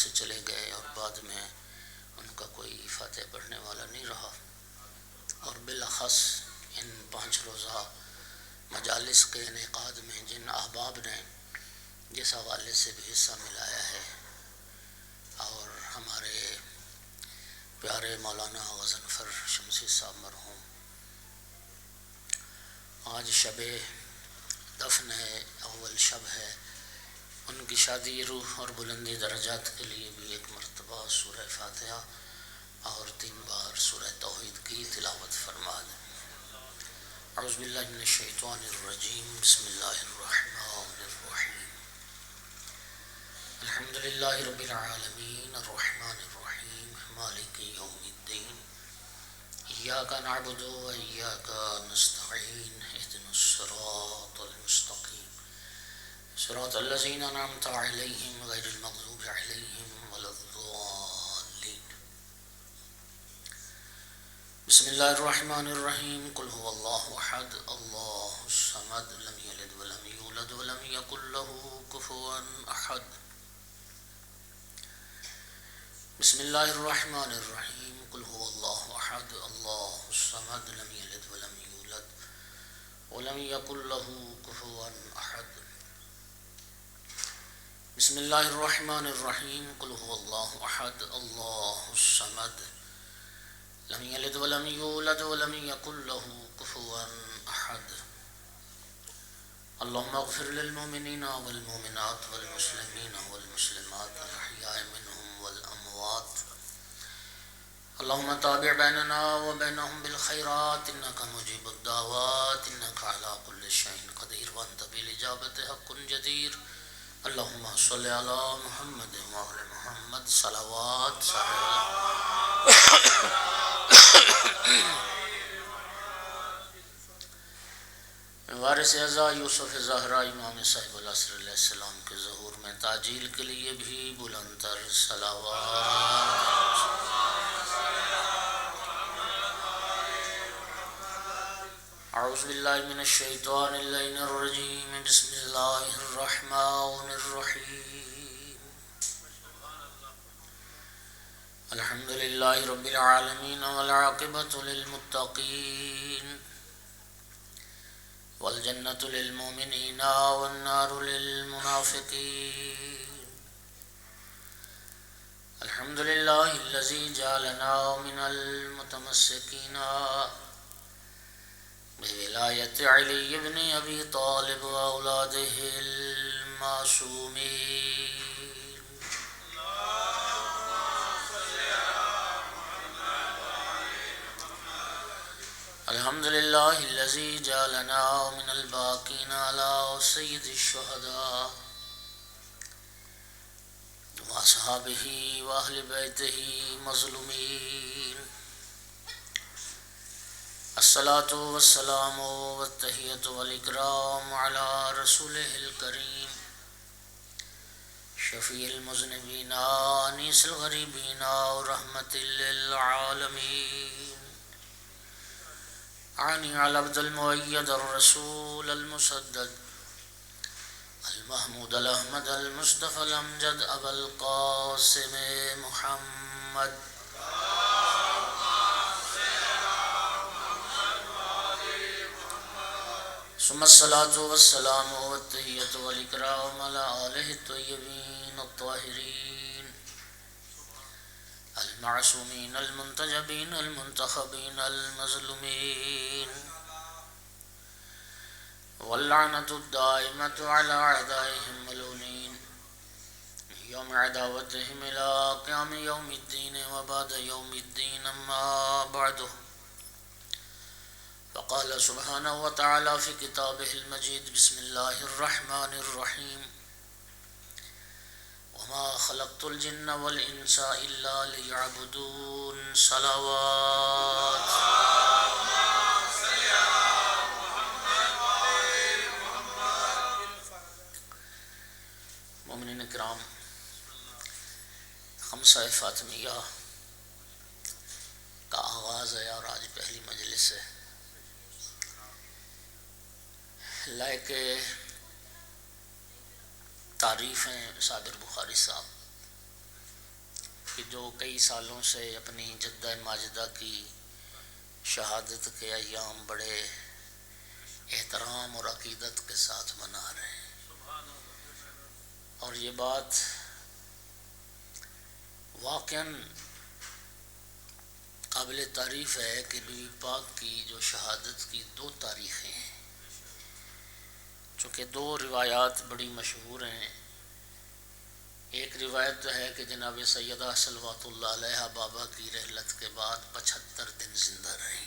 سے چلے گئے اور بعد میں ان کا کوئی فاتحہ پڑھنے والا نہیں رہا، اور بالاخص ان 5 روزہ مجالس کے انعقاد میں جن احباب نے جس حوالے سے بھی حصہ ملایا ہے، اور ہمارے پیارے مولانا غضنفر شمسی صاحب مرحوم، آج شب دفن ہے، اول شب ہے، ان کی شادی روح اور بلندی درجات کے لیے بھی ایک مرتبہ سورہ فاتحہ اور 3 بار سورہ توحید کی تلاوت فرما دیں۔ اعوذ باللہ من الشیطان الرجیم، بسم اللہ الرحمن الرحیم، الحمد للہ رب العالمین، الرحمن الرحیم، مالک یوم الدین، ایاک نعبد و ایاک نستعین، اہدنا الصراط المستقیم، صراط الذین انعمت علیہم غیر المغضوب علیہم ولا الضالین۔ بسم اللہ الرحمن الرحیم، قل هو اللہ احد اللہ الصمد لم یلد ولم یولد ولم یکن له کفوا احد۔ بسم اللہ الرحمن الرحیم، قل هو اللہ احد اللہ الصمد لم یلد ولم یولد ولم یکن له کفوا احد۔ بسم اللہ الرحمن الرحیم، قل هو اللہ احد اللہ الصمد لم یلد ولم یولد ولم یکن له کفوا احد۔ اللهم اغفر للمؤمنین والمؤمنات والمسلمین والمسلمات الاحیاء منهم والاموات، اللهم تابع بیننا وبینهم بالخیرات انک مجیب الدعوات انک علی کل شیء قدیر وانت بالاجابۃ حق جدیر۔ اللهم صل علی محمد وعلی محمد صلوات وارث اعزا یوسف زہرا امام صاحب العصر علیہ السلام کے ظہور میں تعجیل کے لیے بھی بلند تر صلوات۔ اعوذ باللہ من الشیطان اللعین الرجیم، بسم اللہ الرحمن الرحیم، الحمد للہ رب العالمین والعاقبۃ للمتقین والجنة للمؤمنین والنار للمنافقین، الحمد للہ الذی جعلنا من المتمسکین بولایت علی بن ابی طالب واولاده المعصومین، الحمد للہ الذی جعلنا من الباقین علی سید الشہداء واصحابہ واہل بیتہ مظلومین، الصلاۃ والسلام والتحیۃ والاکرام علی رسولہ الکریم شفیع المذنبین انیس الغریبین ورحمۃ للعالمین، عانی علی عبد المؤید الرسول المسدد المحمود الاحمد المصطفى الامجد ابا القاسم محمد، ثم الصلاة والسلام والتحیۃ والاکرام علی آلہ الطیبین الطاہرین المعصومین المنتجبین المنتخبین المظلومین، واللعنة الدائمة على أعدائهم ملعونين يوم عداوتهم إلى قيام يوم الدين وبعد يوم الدين، أما بعد، فقال سبحانه وتعالى في كتابه المجيد، بسم الله الرحمن الرحيم، وما خلقت الجن والإنس إلا ليعبدون، صلوات۔ مومنین کرام، خمسہ فاطمیہ کا آغاز ہے اور آج پہلی مجلس ہے۔ لائق تعریف ہیں صابر بخاری صاحب، کہ جو کئی سالوں سے اپنی جدہ ماجدہ کی شہادت کے ایام بڑے احترام اور عقیدت کے ساتھ منا رہے ہیں، اور یہ بات واقعاً قابل تعریف ہے کہ بی بی پاک کی جو شہادت کی 2 تاریخیں ہیں، چونکہ 2 روایات بڑی مشہور ہیں۔ ایک روایت تو ہے کہ جناب سیدہ صلوات اللہ علیہ بابا کی رحلت کے بعد 75 دن زندہ رہیں،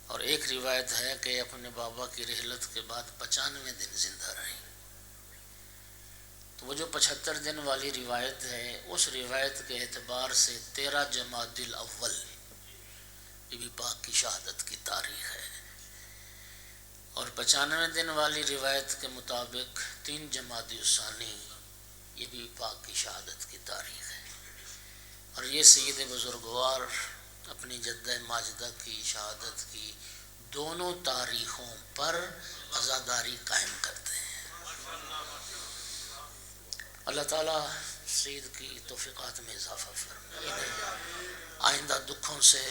اور ایک روایت ہے کہ اپنے بابا کی رحلت کے بعد 95 دن زندہ رہیں۔ تو وہ جو 75 دن والی روایت ہے، اس روایت کے اعتبار سے 13 جمادی الاول بی بی پاک کی شہادت کی تاریخ ہے، اور 95 دن والی روایت کے مطابق 3 جمادی الثانی یہ بی بی پاک کی شہادت کی تاریخ ہے، اور یہ سید بزرگوار اپنی جدہ ماجدہ کی شہادت کی دونوں تاریخوں پر عزاداری قائم کرتے ہیں۔ اللہ تعالیٰ سید کی توفیقات میں اضافہ فرمائے، انہیں آئندہ دکھوں سے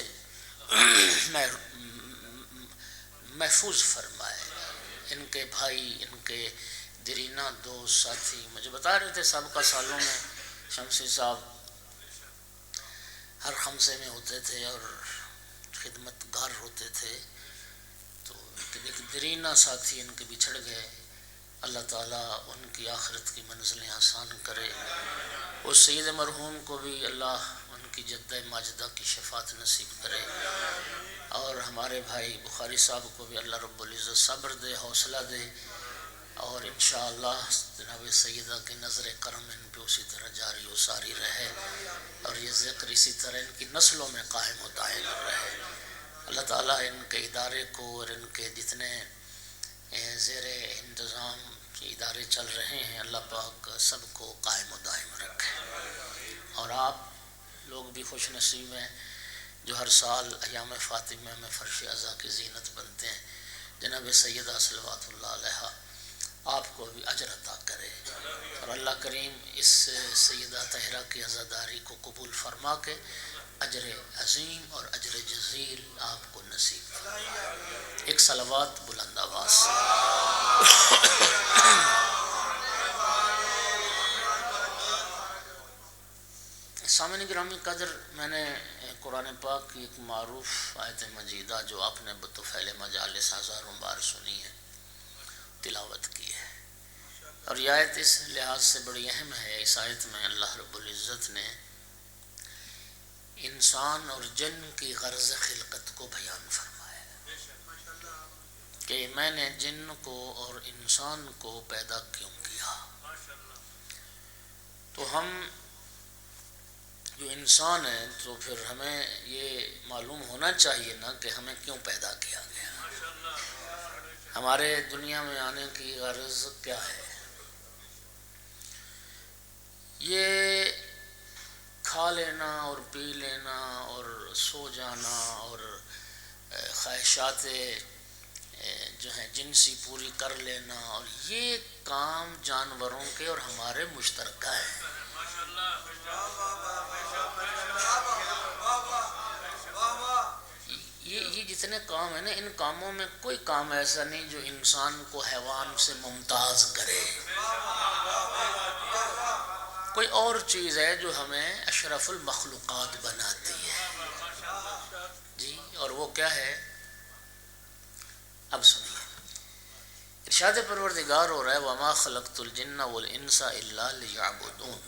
محفوظ فرمائے۔ ان کے بھائی، ان کے درینہ دوست ساتھی مجھے بتا رہے تھے سابقہ سالوں میں شمسی صاحب ہر خمسے میں ہوتے تھے اور خدمت گار ہوتے تھے، تو ایک درینہ ساتھی ان کے بچھڑ گئے۔ اللہ تعالیٰ ان کی آخرت کی منزلیں آسان کرے، اس سید مرحوم کو بھی اللہ ان کی جدہ ماجدہ کی شفاعت نصیب کرے، اور ہمارے بھائی بخاری صاحب کو بھی اللہ رب العزت صبر دے، حوصلہ دے، اور انشاءاللہ جناب سیدہ کی نظر کرم ان پہ اسی طرح جاری و ساری رہے، اور یہ ذکر اسی طرح ان کی نسلوں میں قائم و دائم رہے۔ اللہ تعالیٰ ان کے ادارے کو اور ان کے جتنے زیر انتظام ادارے چل رہے ہیں، اللہ پاک سب کو قائم و دائم رکھے، اور آپ لوگ بھی خوش نصیب ہیں جو ہر سال ایام فاطمہ میں فرش عزا کی زینت بنتے ہیں۔ جناب سیدہ صلوات اللہ علیہ آپ کو بھی اجر عطا کرے، اور اللہ کریم اس سیدہ طاہرہ کی عزاداری کو قبول فرما کے اجر عظیم اور اجر جزیل آپ کو نصیب فرمائے۔ ایک صلوات بلند آواز۔ سامعین گرامی قدر، میں نے قرآن پاک کی ایک معروف آیت مجیدہ جو آپ نے بطفیل مجالس ہزاروں بار سنی ہے، تلاوت کی ہے، اور یہ آیت اس لحاظ سے بڑی اہم ہے۔ اس آیت میں اللہ رب العزت نے انسان اور جن کی غرض خلقت کو بیان فرمایا کہ میں نے جن کو اور انسان کو پیدا کیوں کیا۔ تو ہم جو انسان ہیں تو پھر ہمیں یہ معلوم ہونا چاہیے نا کہ ہمیں کیوں پیدا کیا گیا، ہمارے دنیا میں آنے کی غرض کیا ہے۔ یہ کھا لینا اور پی لینا اور سو جانا اور خواہشات جو ہیں جنسی پوری کر لینا، اور یہ کام جانوروں کے اور ہمارے مشترکہ ہیں۔ یہ جتنے کام ہیں نا، ان کاموں میں کوئی کام ایسا نہیں جو انسان کو حیوان سے ممتاز کرے۔ کوئی اور چیز ہے جو ہمیں اشرف المخلوقات بناتی ہے جی، اور وہ کیا ہے؟ اب سنیے، ارشاد پروردگار ہو رہا ہے وَمَا خَلَقْتُ الْجِنَّ وَالْإِنسَ إِلَّا لِيَعْبُدُونَ۔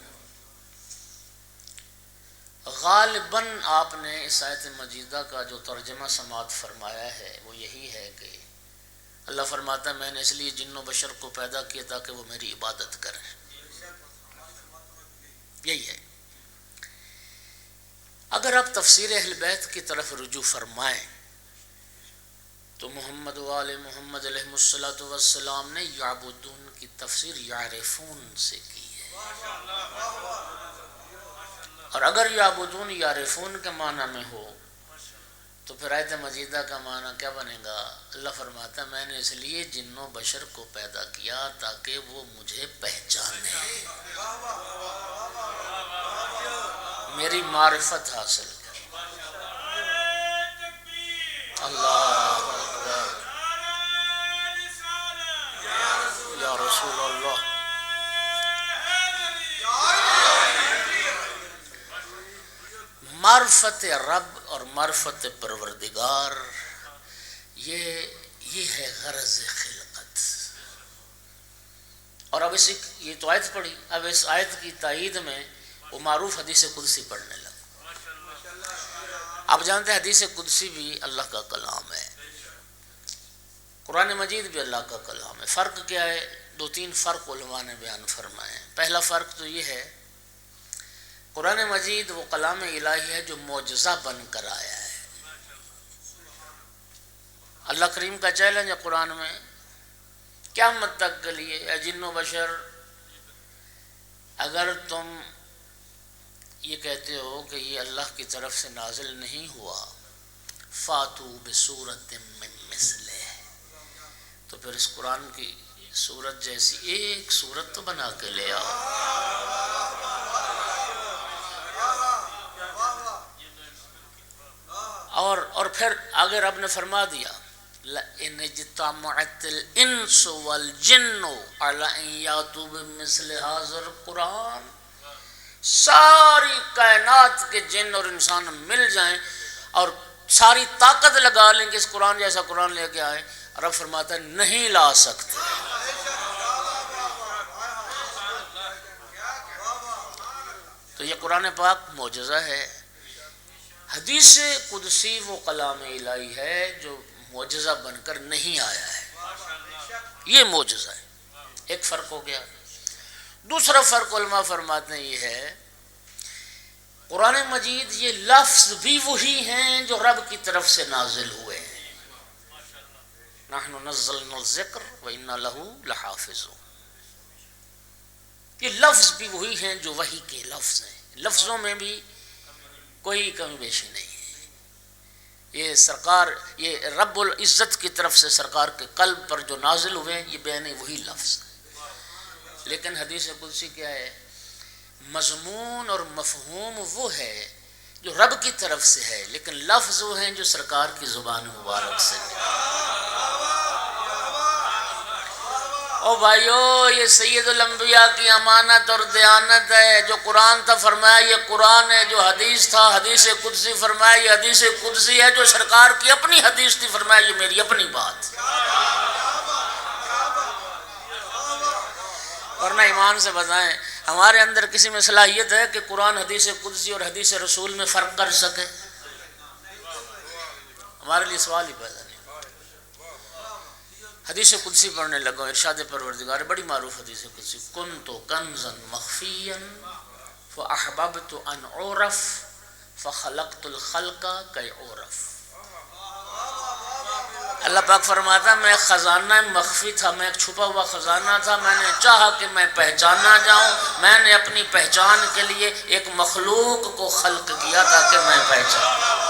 غالباً آپ نے اس آیت مجیدہ کا جو ترجمہ سماعت فرمایا ہے وہ یہی ہے کہ اللہ فرماتا ہے میں نے اس لیے جن و بشر کو پیدا کیا تاکہ وہ میری عبادت کریں، یہی ہے۔ اگر آپ تفسیر اہل بیت کی طرف رجوع فرمائیں تو محمد و آل محمد علیہ الصلوۃ والسلام نے یعبدون کی تفسیر یعرفون سے کی ہے، اور اگر یعبدون یعرفون کے معنی میں ہو تو پھر آیت مجیدہ کا معنی کیا بنے گا؟ اللہ فرماتا ہے میں نے اس لیے جن و بشر کو پیدا کیا تاکہ وہ مجھے پہچانے۔ میری معرفت حاصل کر۔ اللہ اکبر، یا رسول اللہ۔ معرفت رب اور معرفت پروردگار یہ ہے غرض خلقت۔ اور اب یہ تو آیت پڑھی، اب اس آیت کی تائید میں وہ معروف حدیث قدسی پڑھنے لگا۔ آپ جانتے ہیں حدیث قدسی بھی اللہ کا کلام ہے، قرآن مجید بھی اللہ کا کلام ہے۔ فرق کیا ہے؟ دو تین فرق علماء نے بیان فرمائے ہیں۔ پہلا فرق تو یہ ہے، قرآن مجید وہ کلام الہی ہے جو معجزہ بن کر آیا ہے۔ اللہ کریم کا چیلنج ہے قرآن میں، قیامت تک کے لیے، اے جن و بشر، اگر تم یہ کہتے ہو کہ یہ اللہ کی طرف سے نازل نہیں ہوا، فاتو بصورت من مثلہ، تو پھر اس قرآن کی صورت جیسی ایک صورت تو بنا کے لے آؤ۔ اور پھر آگے رب نے فرما دیا، لَإِنِ اجْتَمَعَتِ الْإِنسُ وَالْجِنُّ عَلَىٰ أَن يَأْتُوا بِمِثْلِ هَٰذَا الْقُرْآنِ، ساری کائنات کے جن اور انسان مل جائیں اور ساری طاقت لگا لیں کہ اس قرآن جیسا قرآن لے کے آئیں، رب فرماتا ہے نہیں لا سکتے۔ تو یہ قرآن پاک معجزہ ہے۔ حدیث قدسی وہ کلام الہی ہے جو معجزہ بن کر نہیں آیا ہے، یہ معجزہ ہے۔ ایک فرق ہو گیا۔ دوسرا فرق علماء فرماتے ہیں یہ ہے، قرآن مجید یہ لفظ بھی وہی ہیں جو رب کی طرف سے نازل ہوئے ہیں۔ نحن نزلنا الذکر وإنا لہ لحافظون، یہ لفظ بھی وہی ہیں جو وحی کے لفظ ہیں، لفظوں میں بھی کوئی کمی بیشی نہیں ہے۔ یہ سرکار، یہ رب العزت کی طرف سے سرکار کے قلب پر جو نازل ہوئے ہیں، یہ بین وہی لفظ ہیں۔ لیکن حدیث قدسی کیا ہے؟ مضمون اور مفہوم وہ ہے جو رب کی طرف سے ہے، لیکن لفظ وہ ہیں جو سرکار کی زبان مبارک سے او بھائیو، یہ سید الانبیاء کی امانت اور دیانت ہے۔ جو قرآن تھا فرمایا یہ قرآن ہے، جو حدیث تھا حدیث قدسی فرمایا یہ حدیث قدسی ہے، جو سرکار کی اپنی حدیث تھی فرمایا یہ میری اپنی بات۔ ورنہ ایمان سے بتائیں، ہمارے اندر کسی میں صلاحیت ہے کہ قرآن حدیث قدسی اور حدیث رسول میں فرق کر سکے؟ ہمارے لیے سوال ہی پیدا نہیں۔ حدیث قدسی پڑھنے لگا، ارشاد پروردگار، بڑی معروف حدیث قدسی، کنت کنزا مخفیا فاحببت ان اعرف فخلقت الخلق کی اعرف۔ اللہ پاک فرماتا ہے میں خزانہ مخفی تھا، میں ایک چھپا ہوا خزانہ تھا، میں نے چاہا کہ میں پہچانا جاؤں، میں نے اپنی پہچان کے لیے ایک مخلوق کو خلق کیا تاکہ میں پہچان۔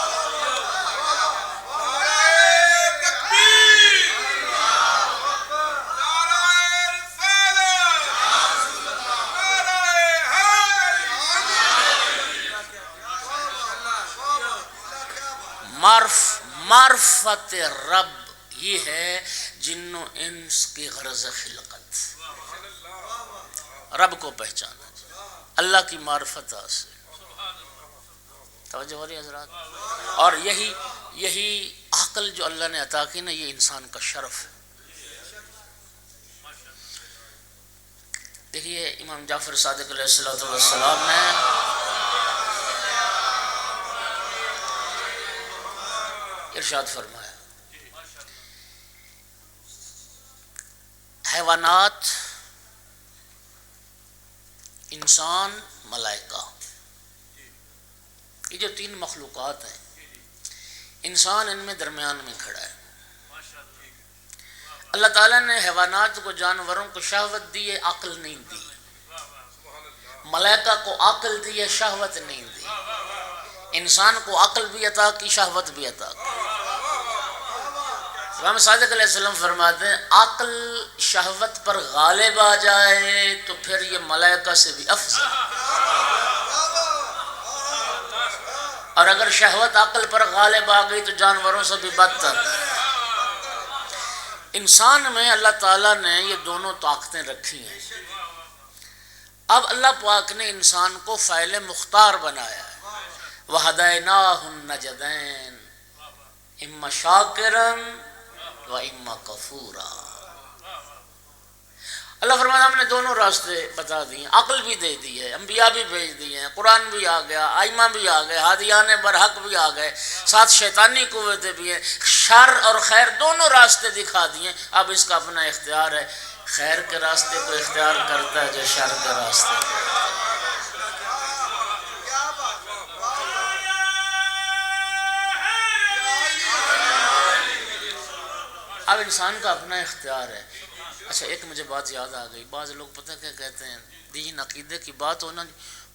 معرفت رب یہ ہے جن و انس کی غرض خلقت، رب کو پہچانا، اللہ کی معرفت حاصل۔ توجہ ہو رہی حضرات؟ اور یہی عقل جو اللہ نے عطا کی نا، یہ انسان کا شرف ہے۔ دیکھیے امام جعفر صادق علیہ السلام نے ارشاد فرمایا، حیوانات، انسان، ملائکہ، یہ جو تین مخلوقات ہیں، انسان ان میں درمیان میں کھڑا ہے۔ اللہ تعالیٰ نے حیوانات کو، جانوروں کو شہوت دی ہے، عقل نہیں دی۔ ملائکہ کو عقل دی ہے، شہوت نہیں دی۔ انسان کو عقل بھی عطا کی، شہوت بھی عطا کی۔ امام صادق علیہ السلام فرماتے ہیں عقل شہوت پر غالب آ جائے تو پھر یہ ملائکہ سے بھی افضل۔ اور اگر شہوت عقل پر غالب آ گئی تو جانوروں سے بھی بدتر۔ انسان میں اللہ تعالیٰ نے یہ دونوں طاقتیں رکھی ہیں۔ اب اللہ پاک نے انسان کو فاعل مختار بنایا ہے۔ وَهَدَيْنَاهُ النَّجْدَيْنِ اِمَّا شَاكِرًا وَإِمَّا كَفُورًا۔ اللہ فرماتا ہم نے دونوں راستے بتا دیے، عقل بھی دے دی ہے، انبیاء بھی بھیج دیے ہیں، قرآن بھی آ گیا، ائمہ بھی آ گئے، ہادیان برحق بھی آ گئے، ساتھ شیطانی قوتیں بھی ہیں، شر اور خیر دونوں راستے دکھا دیے۔ اب اس کا اپنا اختیار ہے، خیر کے راستے کو اختیار کرتا ہے جو شر کے راستے۔ اب انسان کا اپنا اختیار ہے۔ اچھا ایک مجھے بات یاد آ گئی، بعض لوگ پتہ کیا کہتے ہیں، دین عقیدے کی بات ہونا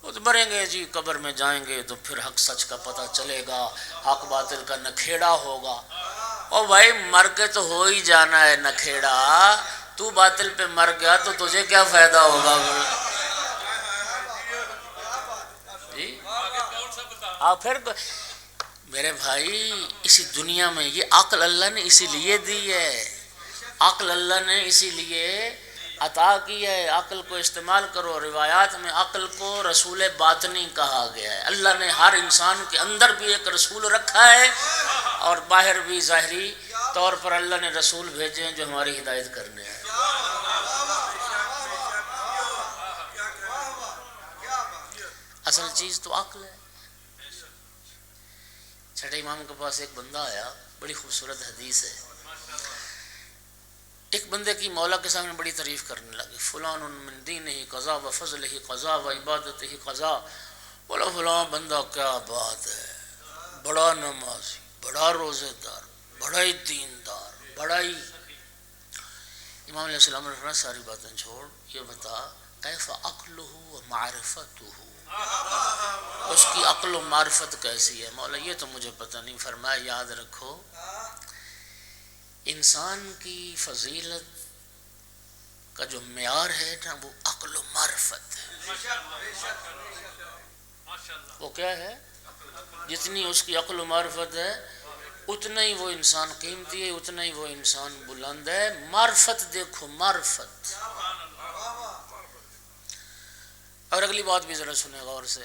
وہ تو مریں گے جی، قبر میں جائیں گے تو پھر حق سچ کا پتہ چلے گا، حق باطل کا نکھیڑا ہوگا۔ اور بھائی مر کے تو ہو ہی جانا ہے نکھیڑا، تو باطل پہ مر گیا تو تجھے کیا فائدہ ہوگا؟ جی پھر میرے بھائی اسی دنیا میں یہ عقل اللہ نے اسی لیے دی ہے، عقل اللہ نے اسی لیے عطا کی ہے، عقل کو استعمال کرو۔ روایات میں عقل کو رسول باطنی کہا گیا ہے۔ اللہ نے ہر انسان کے اندر بھی ایک رسول رکھا ہے اور باہر بھی ظاہری طور پر اللہ نے رسول بھیجے ہیں جو ہماری ہدایت کرنے ہیں۔ اصل چیز تو عقل ہے۔ چھٹے امام کے پاس ایک بندہ آیا، بڑی خوبصورت حدیث ہے۔ ایک بندے کی مولا کے سامنے بڑی تعریف کرنے لگے، فلان من دینہ قضا و فضلہ قضا و عبادتہ قضا۔ بولا فلاں بندہ کیا بات ہے، بڑا نمازی، بڑا روزے دار، بڑا ہی دیندار، بڑا ہی۔ امام علیہ السلام نے فرمایا ساری باتیں چھوڑ، یہ بتا کیف عقلہ و معرفتہ، اس کی عقل و معرفت کیسی ہے؟ مولا یہ تو مجھے پتہ نہیں۔ فرمایا یاد رکھو انسان کی فضیلت کا جو معیار ہے نا وہ عقل و معرفت ہے۔ وہ کیا ہے؟ جتنی اس کی عقل و معرفت ہے اتنا ہی وہ انسان قیمتی ہے، اتنا ہی وہ انسان بلند ہے۔ معرفت دیکھو، معرفت۔ اور اگلی بات بھی ذرا سنیں غور سے،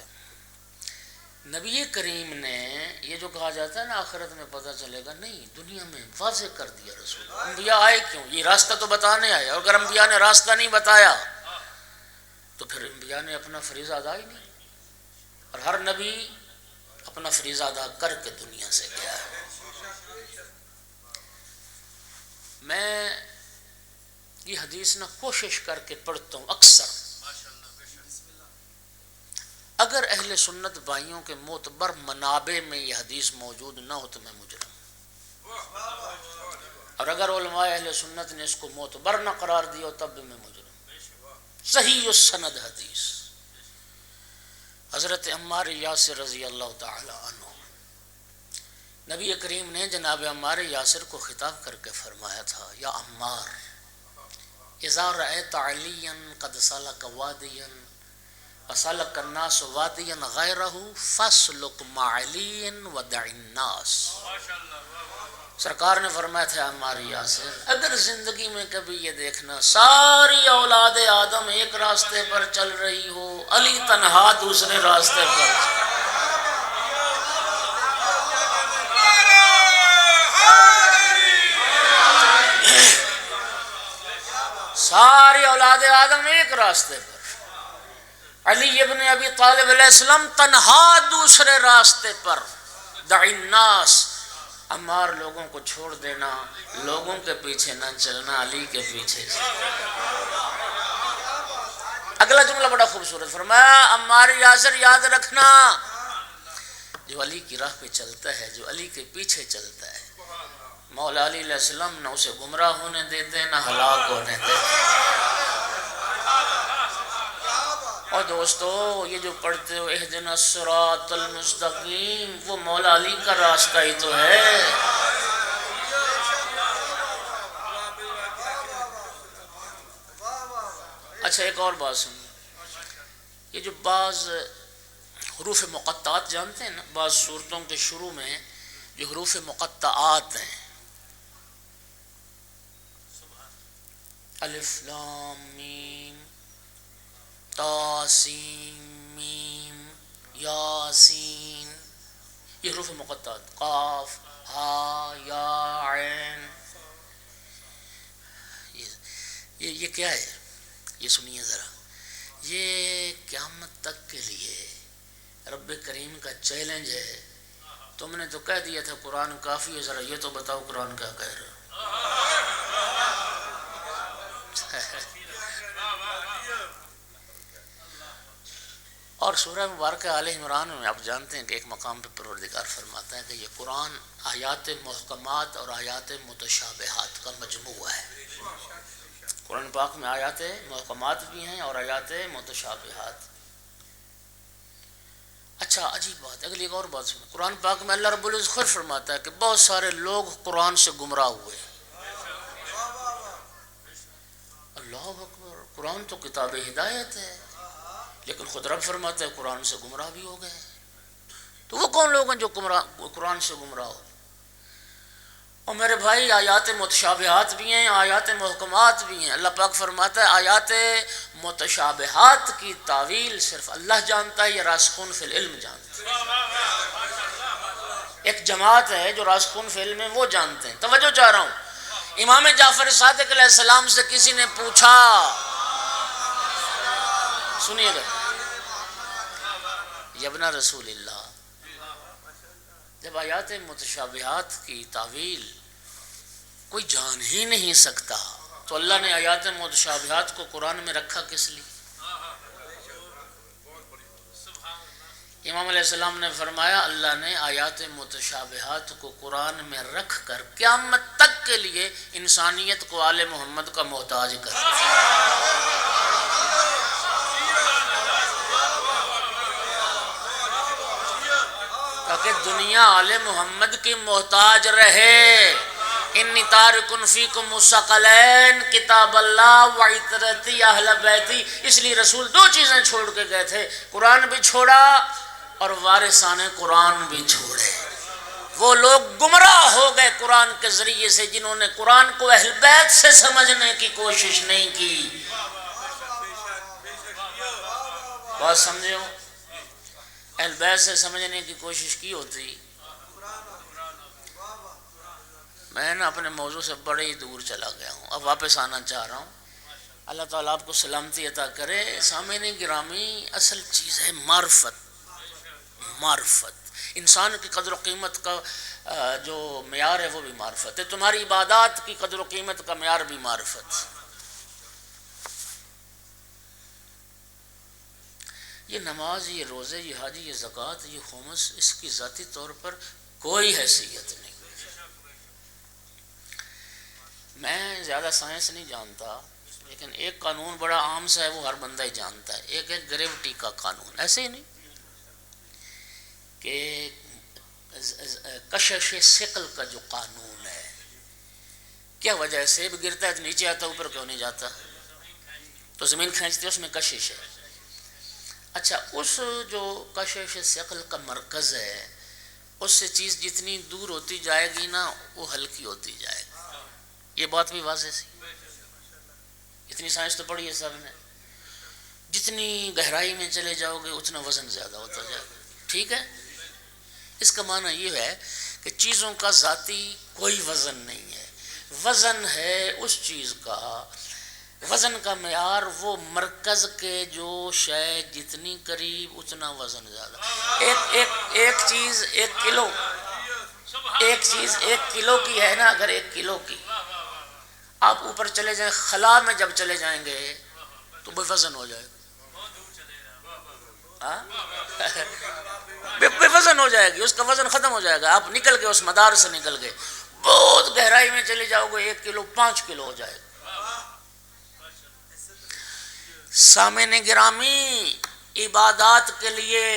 نبی کریم نے یہ جو کہا جاتا ہے نا آخرت میں پتہ چلے گا، نہیں، دنیا میں واضح کر دیا رسول۔ انبیاء آئے کیوں؟ یہ راستہ تو بتانے آئے، اور اگر انبیاء نے راستہ نہیں بتایا تو پھر انبیاء نے اپنا فریضہ ادا ہی نہیں، اور ہر نبی اپنا فریضہ ادا کر کے دنیا سے گیا ہے۔ میں یہ حدیث نہ کوشش کر کے پڑھتا ہوں اکثر، اگر اہل سنت بھائیوں کے معتبر منابع میں یہ حدیث موجود نہ ہو تو میں مجرم، اور اگر علماء اہل سنت نے اس کو معتبر نہ قرار دیا ہو تب بھی میں مجرم۔ صحیح السند حدیث، حضرت عمار یاسر رضی اللہ تعالی عنہ، نبی کریم نے جناب عمار یاسر کو خطاب کر کے فرمایا تھا، یا عمار اذا رأیت علیا قد سلک وادیا وسلک الناس وادیا غیرہ فاسلک مع علی ودع الناس۔ سرکار نے فرمایا تھا عمار یاسر اگر زندگی میں کبھی یہ دیکھنا ساری اولاد آدم ایک راستے پر چل رہی ہو، علی تنہا دوسرے راستے پر، ساری اولاد آدم ایک راستے پر، علی ابن ابی طالب علیہ السلام تنہا دوسرے راستے پر، دع الناس، عمار لوگوں کو چھوڑ دینا، لوگوں کے پیچھے نہ چلنا، علی کے پیچھے سے۔ اگلا جملہ بڑا خوبصورت فرمایا، عمار یاسر یاد رکھنا جو علی کی راہ پہ چلتا ہے، جو علی کے پیچھے چلتا ہے، مولا علی علیہ السلام نہ اسے گمراہ ہونے دیتے نہ ہلاک ہونے دیتے۔ اور دوستو یہ جو پڑھتے ہو اہدنا الصراط المستقیم، وہ مولا علی کا راستہ ہی تو ہے۔ اچھا ایک اور بات سنیں، یہ جو بعض حروف مقطعات جانتے ہیں نا؟ بعض صورتوں کے شروع میں جو حروف مقطعات ہیں، الف لام میم تا سین میم یاسین، یہ حروف مقطعات، قاف ہا یا عین، یہ کیا ہے؟ یہ سنیے ذرا، یہ قیامت تک کے لیے رب کریم کا چیلنج ہے۔ تم نے تو کہہ دیا تھا قرآن کافی ہے، ذرا یہ تو بتاؤ قرآن کیا کہہ رہا ہے۔ اور سورہ مبارکہ آل عمران میں آپ جانتے ہیں کہ ایک مقام پہ پروردگار فرماتا ہے کہ یہ قرآن آیات محکمات اور آیات متشابہات کا مجموعہ ہے۔ قرآن پاک میں آیات محکمات بھی ہیں اور آیات متشابہات۔ اچھا عجیب بات، اگلی ایک اور بات سنیں، قرآن پاک میں اللہ رب العزت خود فرماتا ہے کہ بہت سارے لوگ قرآن سے گمراہ ہوئے۔ اللہ اکبر، قرآن تو کتاب ہدایت ہے، لیکن خود رب فرماتا ہے قرآن سے گمراہ بھی ہو گئے۔ تو وہ کون لوگ ہیں جو قرآن سے گمراہ ہو؟ اور میرے بھائی آیات متشابہات بھی ہیں، آیات محکمات بھی ہیں۔ اللہ پاک فرماتا ہے آیات متشابہات کی تعویل صرف اللہ جانتا ہے، یہ راسخون فی العلم جانتا ہے۔ ایک جماعت ہے جو راسخون فی العلم ہے، وہ جانتے ہیں۔ توجہ چاہ رہا ہوں، امام جعفر صادق علیہ السلام سے کسی نے پوچھا، سنیے گا، یابن رسول اللہ، جب آیات متشابہات کی تعویل کوئی جان ہی نہیں سکتا تو اللہ نے آیات متشابہات کو قرآن میں رکھا کس لیے؟ امام علیہ السلام نے فرمایا اللہ نے آیات متشابہات کو قرآن میں رکھ کر قیامت تک کے لیے انسانیت کو آل محمد کا محتاج کر دیا۔ تاکہ دنیا آل محمد کی محتاج رہے۔ انی تارکن فیکم الثقلین کتاب اللہ وعطرتی اہل بیتی، اس لیے رسول دو چیزیں چھوڑ کے گئے تھے، قرآن بھی چھوڑا اور وارثان قرآن بھی چھوڑے۔ وہ لوگ گمراہ ہو گئے قرآن کے ذریعے سے جنہوں نے قرآن کو اہل بیت سے سمجھنے کی کوشش نہیں کی۔ بات سمجھے ہو؟ اہل بیت سے سمجھنے کی کوشش کی ہوتی، میں نا اپنے موضوع سے بڑے ہی دور چلا گیا ہوں، اب واپس آنا چاہ رہا ہوں۔ اللہ تعالیٰ آپ کو سلامتی عطا کرے۔ سامعین گرامی، اصل چیز ہے معرفت۔ معرفت انسان کی قدر و قیمت کا جو معیار ہے وہ بھی معرفت ہے۔ تمہاری عبادات کی قدر و قیمت کا معیار بھی معرفت۔ یہ نماز، یہ روزے، یہ حج، یہ زکوٰۃ، یہ خمس، اس کی ذاتی طور پر کوئی حیثیت نہیں۔ میں زیادہ سائنس نہیں جانتا، لیکن ایک قانون بڑا عام سا ہے، وہ ہر بندہ ہی جانتا ہے۔ ایک ہے گریوٹی کا قانون، ایسے ہی نہیں کہ کشش ثقل کا جو قانون ہے، کیا وجہ ہے؟ سیب گرتا ہے تو نیچے آتا، اوپر کیوں نہیں جاتا؟ تو زمین کھینچتی ہے، اس میں کشش ہے۔ اچھا، اس جو کشش ثقل کا مرکز ہے، اس سے چیز جتنی دور ہوتی جائے گی نا، وہ ہلکی ہوتی جائے گی۔ یہ بات بھی واضح سی، اتنی سائنس تو پڑھی ہے سب نے۔ جتنی گہرائی میں چلے جاؤ گے اتنا وزن زیادہ ہوتا جائے گا، ٹھیک ہے؟ اس کا معنی یہ ہے کہ چیزوں کا ذاتی کوئی وزن نہیں ہے، وزن ہے اس چیز کا، وزن کا معیار وہ مرکز کے جو شے جتنی قریب اتنا وزن زیادہ۔ ایک چیز ایک کلو کی ہے نا، اگر 1 کلو کی آپ اوپر چلے جائیں، خلا میں جب چلے جائیں گے تو بے وزن ہو جائے گا، بے وزن ہو جائے گی، اس کا وزن ختم ہو جائے گا۔ آپ نکل گئے، اس مدار سے نکل گئے، بہت گہرائی میں چلے جاؤ گے 1 کلو 5 کلو ہو جائے گا۔ سامعین گرامی، عبادات کے لیے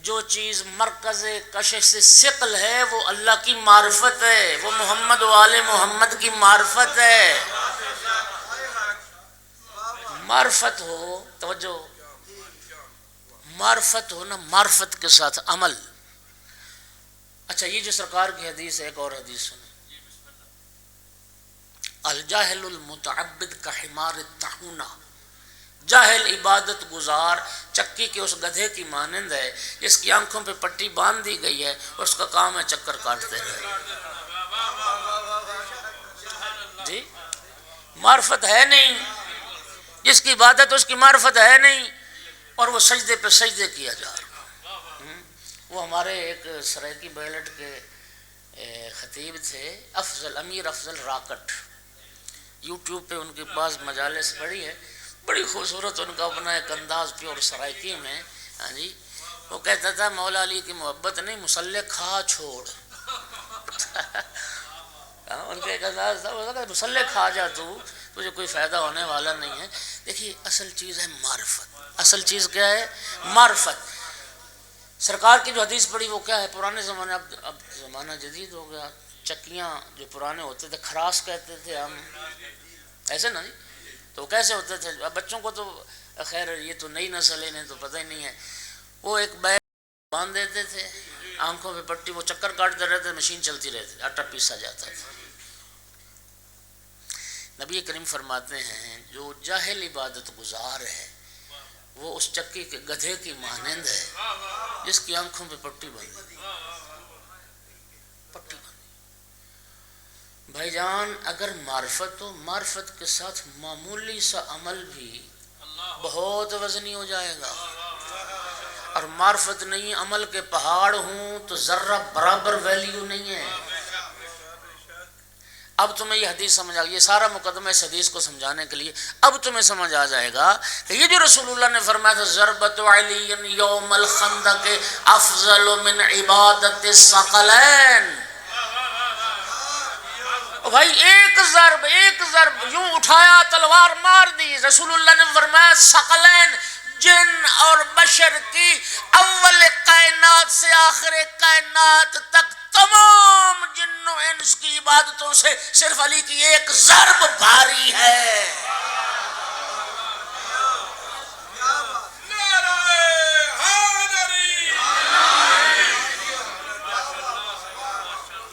جو چیز مرکز کشش سے ثقل ہے وہ اللہ کی معرفت ہے، وہ محمد و آل محمد کی معرفت ہے۔ معرفت ہو، توجہ، معرفت ہو نا، معرفت کے ساتھ عمل. اچھا یہ جو سرکار کی حدیث ہے، ایک اور حدیث سنیں. الجاہل المتعبد کا حمار الطاحونہ، جاہل عبادت گزار چکی کے اس گدھے کی مانند ہے جس کی آنکھوں پہ پٹی باندھ دی گئی ہے اور اس کا کام ہے چکر کاٹتے رہے. جی معرفت ہے نہیں، جس کی عبادت اس کی معرفت ہے نہیں، اور وہ سجدے پہ سجدے کیا جا رہا. وہ ہمارے ایک سرائیکی بیلٹ کے خطیب تھے، افضل امیر افضل راکٹ. یوٹیوب پہ ان کے پاس مجالس پڑی ہے، بڑی خوبصورت ان کا اپنا ایک انداز پیور سرائیکی میں. ہاں جی وہ کہتا تھا مولا علی کی محبت نہیں، مسلح کھا چھوڑ. ان کا ایک انداز تھا، مسلح کھا جا تو تجھے کوئی فائدہ ہونے والا نہیں ہے. دیکھیے اصل چیز ہے معرفت. اصل چیز کیا ہے؟ معرفت. سرکار کی جو حدیث پڑھی وہ کیا ہے؟ پرانے زمانے، اب زمانہ جدید ہو گیا. چکیاں جو پرانے ہوتے تھے، خراس کہتے تھے ہم، ایسے نا جی. تو کیسے ہوتے تھے؟ اب بچوں کو تو خیر یہ تو نئی نسل ہے، انہیں تو پتہ ہی نہیں ہے. وہ ایک بیگ باندھ دیتے تھے، آنکھوں پہ پٹی، وہ چکر کاٹتے رہتے، مشین چلتی رہتی، آٹا پیسا جاتا تھا. نبی کریم فرماتے ہیں جو جاہل عبادت گزار ہے وہ اس چکی کے گدھے کی مانند ہے جس کی آنکھوں پہ پٹی بندھی. پٹی بندھی. بھائی جان اگر معرفت ہو، معرفت کے ساتھ معمولی سا عمل بھی بہت وزنی ہو جائے گا. اور معرفت نہیں، عمل کے پہاڑ ہوں تو ذرہ برابر ویلیو نہیں ہے. اب تمہیں یہ حدیث سمجھ آ گئی، یہ سارا مقدمہ اس حدیث کو سمجھانے کے لیے. اب تمہیں سمجھ آ جائے گا کہ یہ جو رسول اللہ نے فرمایا تھا ضربت علی یوم الخندق افضل من عبادت الثقلین. بھائی ایک ضرب یوں اٹھایا، تلوار مار دی. رسول اللہ نے فرمایا ثقلین، جن اور بشر کی اول کائنات سے آخر کائنات تک تمام جن و انس کی عبادتوں سے صرف علی کی ایک ضرب بھاری ہے.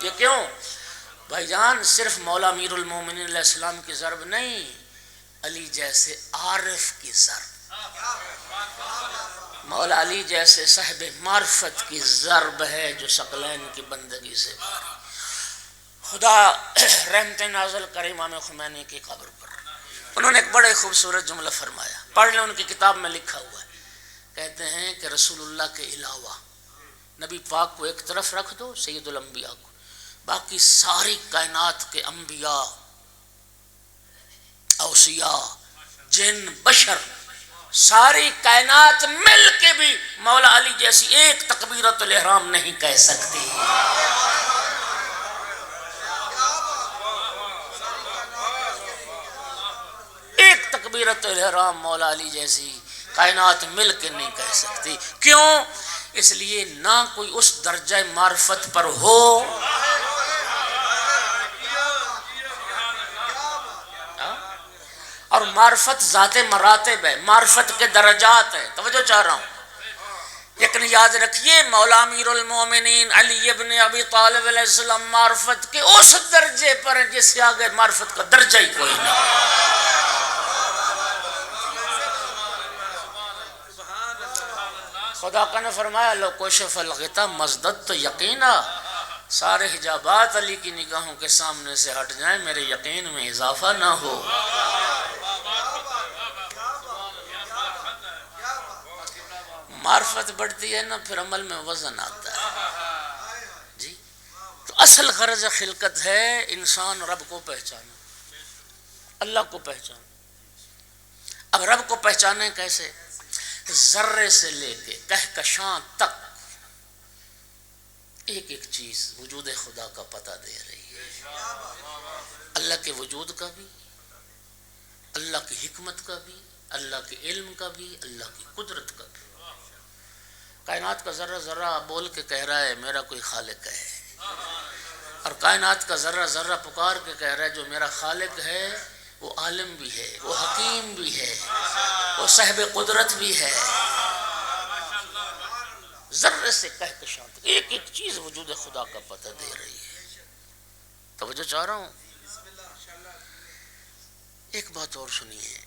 یہ کیوں؟ بھائی جان صرف مولا امیر المومنین علیہ السلام کی ضرب نہیں، علی جیسے عارف کی ضرب، مولا علی جیسے صاحب معرفت کی ضرب ہے جو ثقلین کی بندگی سے بھاری. خدا رحمت نازل کرے امام خمینی کی قبر پر. انہوں نے ایک بڑے خوبصورت جملہ فرمایا، پڑھ لیں، ان کی کتاب میں لکھا ہوا ہے. کہتے ہیں کہ رسول اللہ کے علاوہ نبی پاک کو ایک طرف رکھ دو، سید الانبیاء کو، باقی ساری کائنات کے انبیاء، اوصیاء، جن، بشر، ساری کائنات مل کے بھی مولا علی جیسی ایک تکبیرۃ الاحرام نہیں کہہ سکتی. ایک تکبیرۃ الاحرام مولا علی جیسی کائنات مل کے نہیں کہہ سکتی. کیوں؟ اس لیے نہ کوئی اس درجہ معرفت پر ہو اور معرفت ذات مراتب ہے، معرفت کے درجات ہیں. توجہ چاہ رہا ہوں. لیکن یاد رکھیے مولا امیر المومنین علی ابن ابی طالب علیہ السلام معرفت کے اس درجے پر ہیں جس سے آگے معرفت کا درجہ ہی کوئی نہیں. خدا کا نے فرمایا لو کشف الغطا مزددت یقینا، سارے حجابات علی کی نگاہوں کے سامنے سے ہٹ جائیں، میرے یقین میں اضافہ نہ ہو. معرفت بڑھتی ہے نا، پھر عمل میں وزن آتا ہے. جی تو اصل غرض خلقت ہے انسان رب کو پہچانے، اللہ کو پہچانے. اب رب کو پہچانے کیسے؟ ذرے سے لے کے کہکشاں تک ایک ایک چیز وجود خدا کا پتہ دے رہی ہے. اللہ کے وجود کا بھی، اللہ کی حکمت کا بھی، اللہ کے علم کا بھی، اللہ کی قدرت کا بھی. کائنات کا ذرہ ذرہ بول کے کہہ رہا ہے میرا کوئی خالق ہے، اور کائنات کا ذرہ ذرہ پکار کے کہہ رہا ہے جو میرا خالق ہے وہ عالم بھی ہے، وہ حکیم بھی ہے، وہ صاحب قدرت بھی ہے. ذرے سے کہکشاں تک ایک ایک چیز وجود خدا کا پتہ دے رہی ہے۔ توجہ چاہ رہا ہوں۔ ایک بات اور سنیے،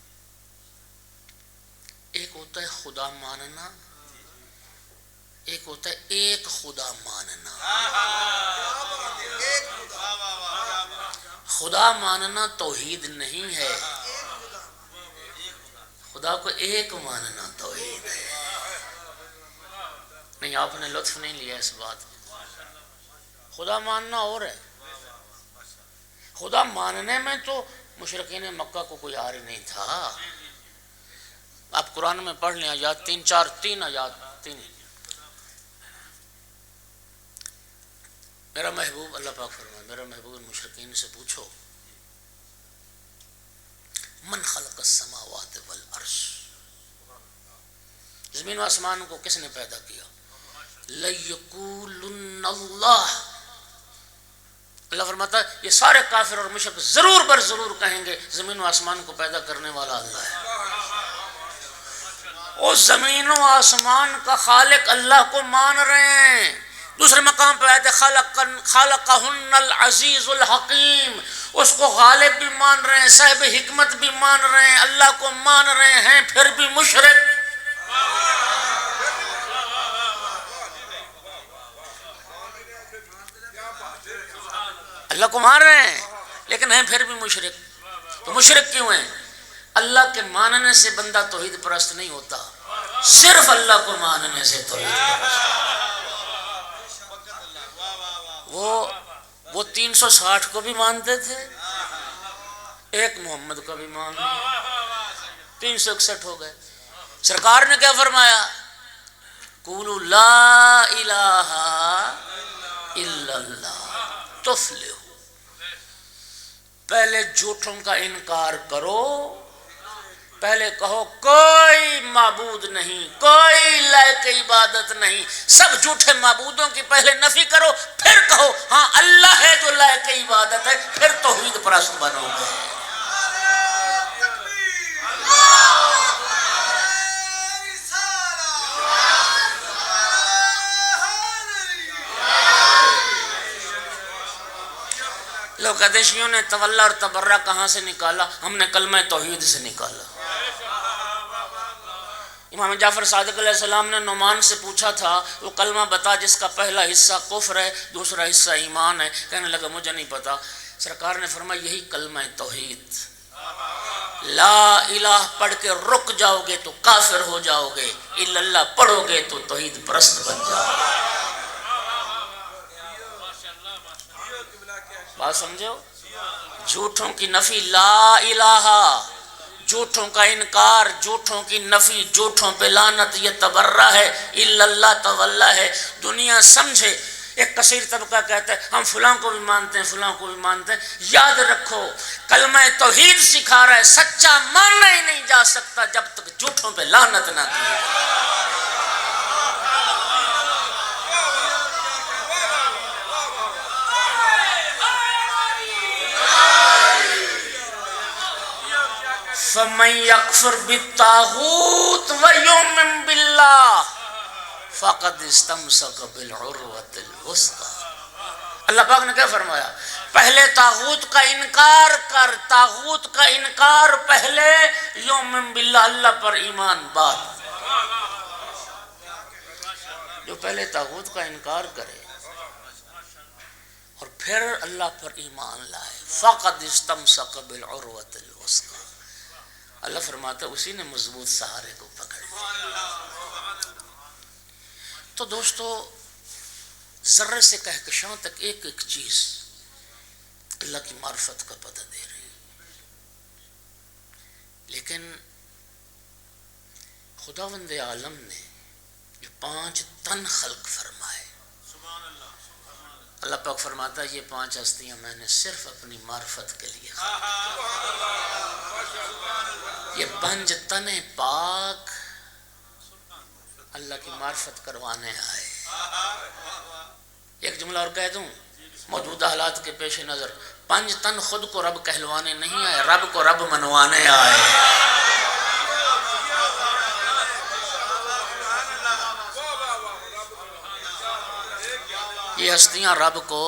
ایک ہوتا ہے خدا ماننا، ایک ہوتا ہے ایک خدا ماننا۔ خدا ماننا توحید نہیں ہے، خدا کو ایک ماننا توحید ہے۔ نہیں، آپ نے لطف نہیں لیا اس بات میں۔ خدا ماننا اور ہے، خدا ماننے میں تو مشرکین مکہ کو کوئی عار نہیں تھا۔ آپ قرآن میں پڑھ لیں آیات تین آیات۔ میرا محبوب، اللہ پاک فرمائے، میرا محبوب مشرکین سے پوچھو من خلق السماوات والارض، زمین و آسمان کو کس نے پیدا کیا؟ لَيَقُولُنَّ اللَّهُ، اللہ فرماتا ہے یہ سارے کافر اور مشرک ضرور بر ضرور کہیں گے زمین و آسمان کو پیدا کرنے والا اللہ ہے۔ اس زمین و آسمان کا خالق اللہ کو مان رہے ہیں۔ دوسرے مقام پہ آیت خالقہن العزیز الحکیم، اس کو غالب بھی مان رہے ہیں، صاحب حکمت بھی مان رہے ہیں، اللہ کو مان رہے ہیں، پھر بھی مشرک۔ اللہ کو مان رہے ہیں لیکن ہیں پھر بھی مشرک۔ تو مشرک کیوں ہیں؟ اللہ کے ماننے سے بندہ توحید پرست نہیں ہوتا، صرف اللہ کو ماننے سے توحید پرست۔ وہ 360 کو بھی مانتے تھے، ایک محمد کو بھی مان لیا، 361 ہو گئے۔ سرکار نے کیا فرمایا؟ قولوا لا الہ الا اللہ تفلحوا۔ پہلے جھوٹوں کا انکار کرو، پہلے کہو کوئی معبود نہیں، کوئی لائق عبادت نہیں، سب جھوٹے معبودوں کی پہلے نفی کرو، پھر کہو ہاں اللہ ہے جو لائق عبادت ہے، پھر توحید پرست بنو گے۔ لوگ کہتے ہیں شیعوں نے تولا اور تبرہ کہاں سے نکالا؟ ہم نے کلمہ توحید سے نکالا۔ امام جعفر صادق علیہ السلام نے نعمان سے پوچھا تھا وہ کلمہ بتا جس کا پہلا حصہ کفر ہے دوسرا حصہ ایمان ہے، کہنے لگا مجھے نہیں پتا۔ سرکار نے فرمایا یہی کلمہ توحید، لا الہ پڑھ کے رک جاؤ گے تو کافر ہو جاؤ گے، الا اللہ پڑھو گے تو توحید پرست بن جاؤ گے۔ بات سمجھو؟ جھوٹوں کی نفی لا الہ، جھوٹوں کا انکار، جھوٹوں کی نفی، جھوٹوں پہ لعنت، یہ تبرہ ہے، الا اللہ تولا ہے۔ دنیا سمجھے، ایک کثیر طبقہ کہتا ہے ہم فلاں کو بھی مانتے ہیں فلاں کو بھی مانتے ہیں۔ یاد رکھو کلمہ توحید سکھا رہا ہے، سچا ماننا ہی نہیں جا سکتا جب تک جھوٹوں پہ لعنت نہ کی۔ فَمَن يَكْفُرْ بِالطَّاغُوتِ وَيُؤْمِن بِاللَّهِ فَقَدِ اسْتَمْسَكَ بِالْعُرْوَةِ الْوُثْقَىٰ۔ اللہ پاک نے کیا فرمایا؟ پہلے طاغوت کا انکار کر، طاغوت کا انکار پہلے، یؤمن باللہ اللہ پر ایمان بعد۔ جو پہلے طاغوت کا انکار کرے اور پھر اللہ پر ایمان لائے، فَقَدِ اسْتَمْسَكَ بِالْعُرْوَةِ الْوُثْقَىٰ، اللہ فرماتا ہے اسی نے مضبوط سہارے کو پکڑ لیا۔ تو دوستو ذرے سے کہکشاں تک ایک ایک چیز اللہ کی معرفت کا پتہ دے رہی، لیکن خداوند عالم نے جو 5 تن خلق فرمائے، اللہ پاک فرماتا ہے یہ 5 ہستیاں میں نے صرف اپنی معرفت کے لیے خلق کی۔ یہ 5 تن پاک اللہ کی معرفت کروانے آئے۔ ایک جملہ اور کہہ دوں، موجودہ حالات کے پیش نظر 5 تن خود کو رب کہلوانے نہیں آئے، رب کو رب منوانے آئے۔ یہ ہستیاں رب کو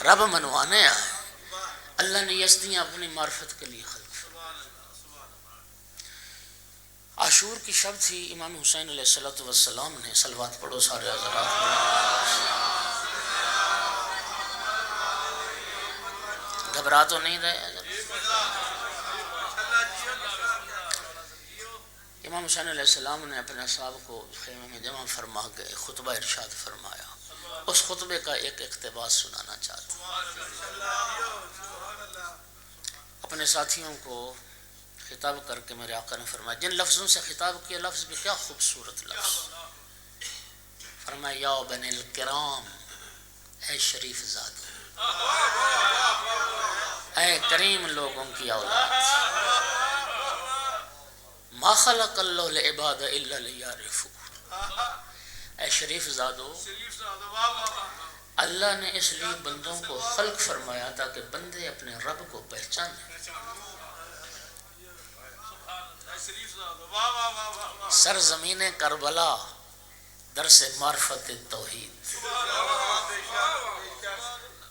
رب منوانے آئے. اللہ نے یہ ہستیاں اپنی معرفت کے لیے خلق. عاشور کی شب تھی. امام حسین علیہ السلام نے صلوات پڑھو سارے حضرات. گھبرا تو نہیں رہے؟ امام حسین علیہ السلام نے اپنے اصحاب کو خیمے میں جمع فرما کے خطبہ ارشاد فرمایا. اس خطبے کا ایک اقتباس سنانا چاہتا ہوں. اپنے ساتھیوں کو خطاب کر کے میرے آقا نے فرمایا، جن لفظوں سے خطاب کیا لفظ بھی کیا خوبصورت لفظ. فرمایا یا بنی الکرام، اے شریف زادو، اے کریم لوگوں کی اولاد، ما خلق اللہ العباد الا لیعرفوا. اے شریف زادو، اللہ نے اس لیے بندوں کو خلق فرمایا تاکہ بندے اپنے رب کو پہچانیں. سرزمین کربلا درس معرفت توحید.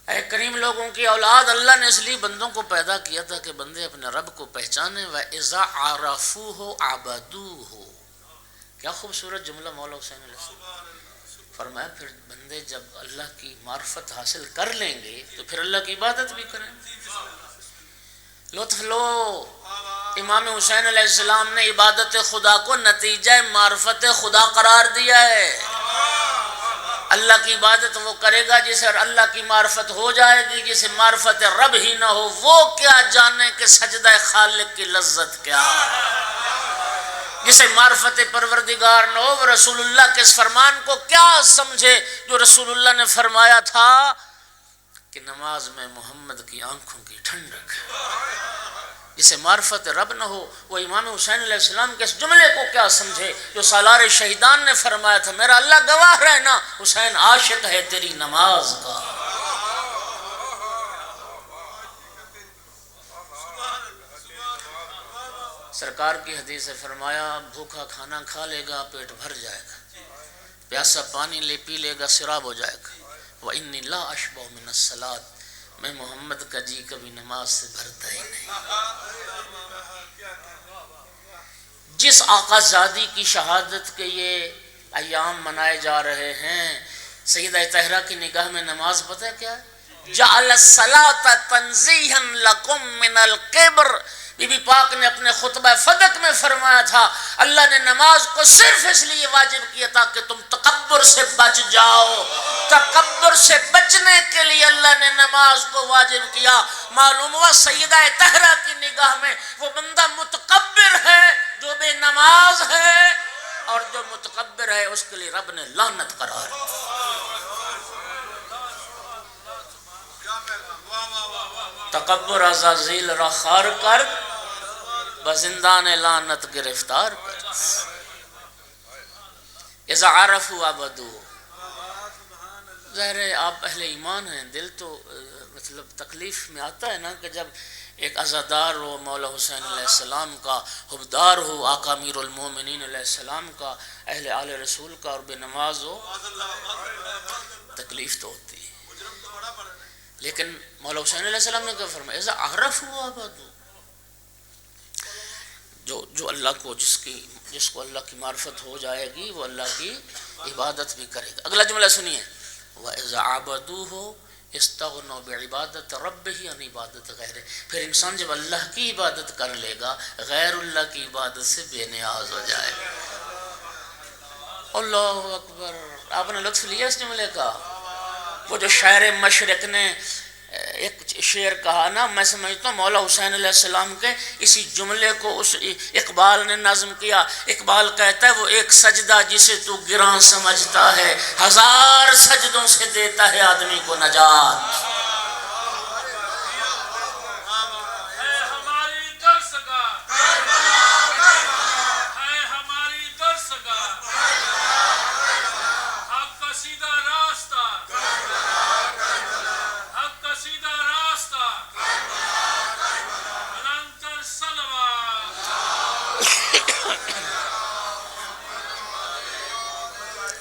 اے کریم لوگوں کی اولاد، اللہ نے اس لیے بندوں کو پیدا کیا تھا کہ بندے اپنے رب کو پہچانیں. وَإِذَا عَرَفُوهُ عَبَدُوهُ. کیا خوبصورت جملہ مولا حسین علیہ السلام. فرمایا پھر بندے جب اللہ کی معرفت حاصل کر لیں گے تو پھر اللہ کی عبادت بھی کریں. لطف لو، امام حسین علیہ السلام نے عبادت خدا کو نتیجہ معرفت خدا قرار دیا ہے. اللہ کی عبادت وہ کرے گا جسے اللہ کی معرفت ہو جائے گی. جسے معرفت رب ہی نہ ہو وہ کیا جانے کہ سجدہ خالق کی لذت کیا ہے. جسے معرفت پروردگار نہ ہو وہ رسول اللہ کے اس فرمان کو کیا سمجھے جو رسول اللہ نے فرمایا تھا کہ نماز میں محمد کی آنکھوں کی ٹھنڈک ہے. جسے معرفت رب نہ ہو وہ امام حسین علیہ السلام کے اس جملے کو کیا سمجھے جو سالار شہیدان نے فرمایا تھا، میرا اللہ گواہ رہنا حسین عاشق ہے تیری نماز کا. سرکار کی حدیث سے فرمایا بھوکا کھانا کھا لے گا پیٹ بھر جائے گا، پیاسا پانی پی لے گا سراب ہو جائے گا. وَإِنِّي لَا أَشْبَعُ مِنَ الصَّلَاةِ. میں محمد کا جی کبھی نماز سے بھرتا ہی نہیں. جس آقا زادی کی شہادت کے یہ ایام منائے جا رہے ہیں، سیدہ طاہرہ کی نگاہ میں نماز پتہ کیا ہے؟ جعل الصلاة تنزیہا لکم من القبر. بی بی پاک نے اپنے خطبہ فدق میں فرمایا تھا اللہ نے نماز کو صرف اس لیے واجب کیا تاکہ تم تکبر سے بچ جاؤ. تکبر سے بچنے کے لیے اللہ نے نماز کو واجب کیا. معلوم ہوا سیدہ طاہرہ کی نگاہ میں وہ بندہ متکبر ہے جو بے نماز ہے، اور جو متکبر ہے اس کے لیے رب نے لعنت قرار دی. تکبر عزازیل را خار کر، بزندان لعنت گرفتار کر. اذا عرفوا عبدو. ظاہر ہے آپ اہل ایمان ہیں، دل تو مطلب تکلیف میں آتا ہے نا کہ جب ایک عزادار ہو مولا حسین علیہ السلام کا، حبدار ہو آقا امیر المومنین علیہ السلام کا، اہل آل رسول کا، اور بے نماز ہو، تکلیف تو ہوتی ہے. لیکن مولا حسین علیہ السلام نے کیا فرمایا؟ اذا عرفوا عبدو. جو اللہ کو جس کو اللہ کی معرفت ہو جائے گی وہ اللہ کی عبادت بھی کرے گا. اگلا جملہ سنیے، وَإِذَا عَبَدُوهُ اسْتَغْنَوْا بِعِبَادَةِ رَبِّهِ عَنْ عِبَادَةِ غَيْرِهِ. پھر انسان جب اللہ کی عبادت کر لے گا غیر اللہ کی عبادت سے بے نیاز ہو جائے گا. اللہ اکبر. آپ نے لطف لیا اس جملے کا؟ وہ جو شاعر مشرق نے ایک شعر کہا نا، میں سمجھتا ہوں مولا حسین علیہ السلام کے اسی جملے کو اس اقبال نے نظم کیا. اقبال کہتا ہے وہ ایک سجدہ جسے تو گراں سمجھتا ہے، ہزار سجدوں سے دیتا ہے آدمی کو نجات.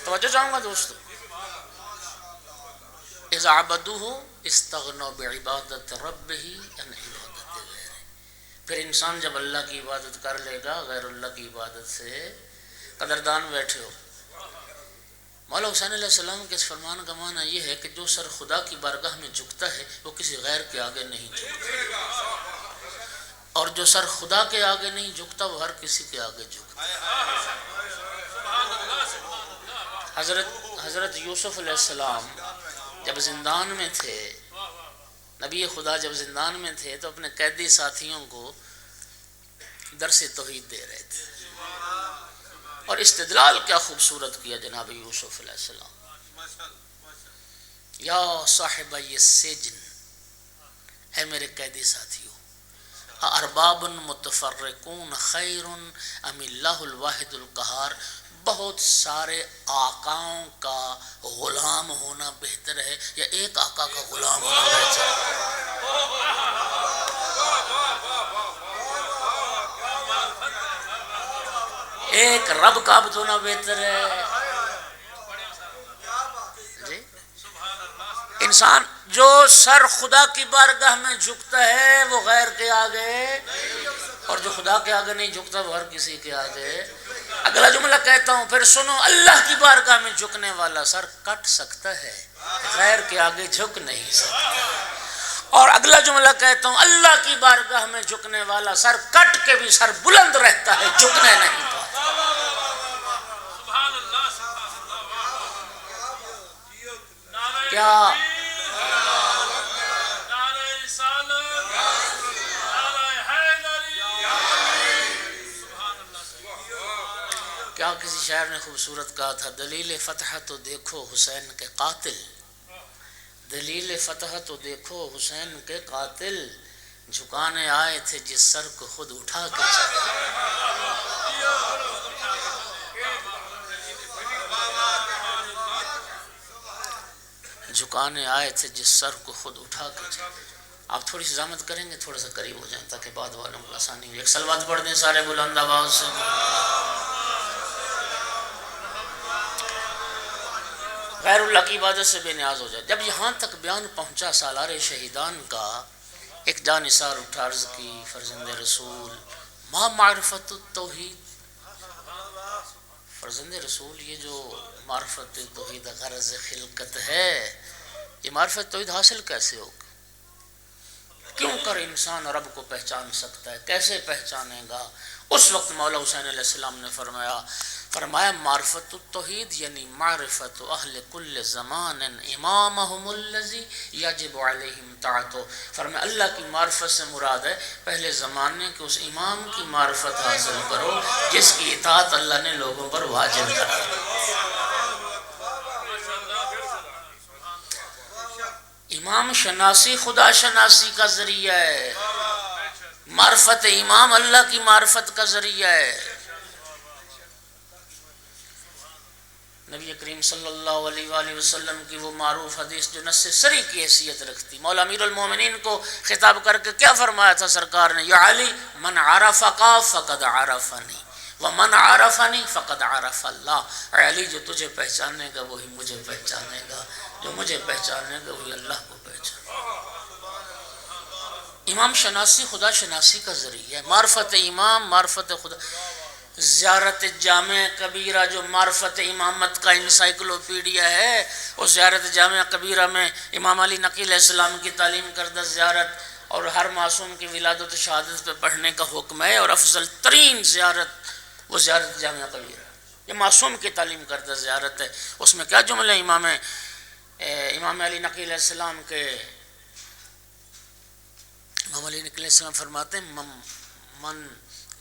توجہ چاہوں گا دوستو. اذا عبدوہ استغنوا بعبادت ربہ عن عبادت غیرہ. پھر انسان جب اللہ کی عبادت کر لے گا غیر اللہ کی عبادت سے قدردان بیٹھے ہو. مولا حسین علیہ السلام کے اس فرمان کا معنی یہ ہے کہ جو سر خدا کی بارگاہ میں جھکتا ہے وہ کسی غیر کے آگے نہیں جھکتا، اور جو سر خدا کے آگے نہیں جھکتا وہ ہر کسی کے آگے جھکتا. حضرت یوسف علیہ السلام جب زندان میں تھے، نبی خدا جب زندان میں تھے تو اپنے قیدی ساتھیوں کو درس توحید دے رہے تھے، اور استدلال کیا خوبصورت کیا جناب یوسف علیہ السلام. یا صاحب السجن، اے میرے قیدی ساتھیوں، ارباب متفرقون خیر ام اللہ الواحد القہار. بہت سارے آقاؤں کا غلام ہونا بہتر ہے یا ایک آقا کا غلام ہونا بہتر ہے؟ ایک رب کا عبد ہونا بہتر ہے جی. انسان جو سر خدا کی بارگاہ میں جھکتا ہے وہ غیر کے آگے، اور جو خدا کے آگے نہیں جھکتا وہ ہر کسی کے آگے. اگلا جملہ کہتا ہوں پھر سنو، اللہ کی بارگاہ میں جھکنے والا سر کٹ سکتا ہے، غیر کے آگے جھک نہیں سکتا. اور اگلا جملہ کہتا ہوں، اللہ کی بارگاہ میں جھکنے والا سر کٹ کے بھی سر بلند رہتا ہے، جھکنے نہیں پاتا. کیا کسی شاعر نے خوبصورت کہا تھا، دلیل فتح تو دیکھو حسین کے قاتل، دلیل فتح تو دیکھو حسین کے قاتل، جھکانے آئے تھے جس سر کو خود اٹھا کے چلے. جھکانے آئے تھے جس سر کو خود اٹھا کے چلے. آپ تھوڑی سی زحمت کریں گے، تھوڑا سا قریب ہو جائیں تاکہ بعد والوں کو آسانی ہو. ایک صلوات پڑھ دیں سارے بلند آواز سے. غیر اللہ کی عبادت سے بے نیاز ہو جائے. جب یہاں تک بیان پہنچا سالار شہیدان کا، ایک جانثار اٹھا عرض کی، فرزند رسول ما معرفت التوحید. فرزند رسول یہ جو معرفت توحید غرض خلقت ہے، یہ معرفت توحید حاصل کیسے ہوگا؟ کیوں کر انسان رب کو پہچان سکتا ہے؟ کیسے پہچانے گا؟ اس وقت مولا حسین علیہ السلام نے فرمایا معرفت التوحید یعنی معرفت اہل کل زمان امامہم الذی یجب علیہم طاعتہ. فرمایا اللہ کی معرفت سے مراد ہے پہلے زمانے کے اس امام کی معرفت حاصل کرو جس کی اطاعت اللہ نے لوگوں پر واجب کرا. امام شناسی خدا شناسی کا ذریعہ ہے، معرفت امام اللہ کی معرفت کا ذریعہ ہے. نبی کریم صلی اللہ علیہ وآلہ وسلم کی وہ معروف حدیث جو نص سری کی حیثیت رکھتی، مولا امیر المومنین کو خطاب کر کے کیا فرمایا تھا سرکار نے؟ یا علی من عرفک فقد عرفنی ومن عرفنی فقد عرف اللہ. اے علی جو تجھے پہچانے گا وہی مجھے پہچانے گا، جو مجھے پہچانے گا وہی اللہ کو پہچانے گا. امام شناسی خدا شناسی کا ذریعہ ہے، معرفت امام معرفت خدا. زیارت جامع کبیرہ جو معرفت امامت کا انسائکلوپیڈیا ہے، اس زیارت جامع کبیرہ میں امام علی نقی علیہ السلام کی تعلیم کردہ زیارت اور ہر معصوم کی ولادت و شہادت پہ پڑھنے کا حکم ہے، اور افضل ترین زیارت وہ زیارت جامع کبیرہ، یہ معصوم کی تعلیم کردہ زیارت ہے. اس میں کیا جملے امام علی نقی علیہ السلام کے، امام علی نقی علیہ السلام فرماتے ہیں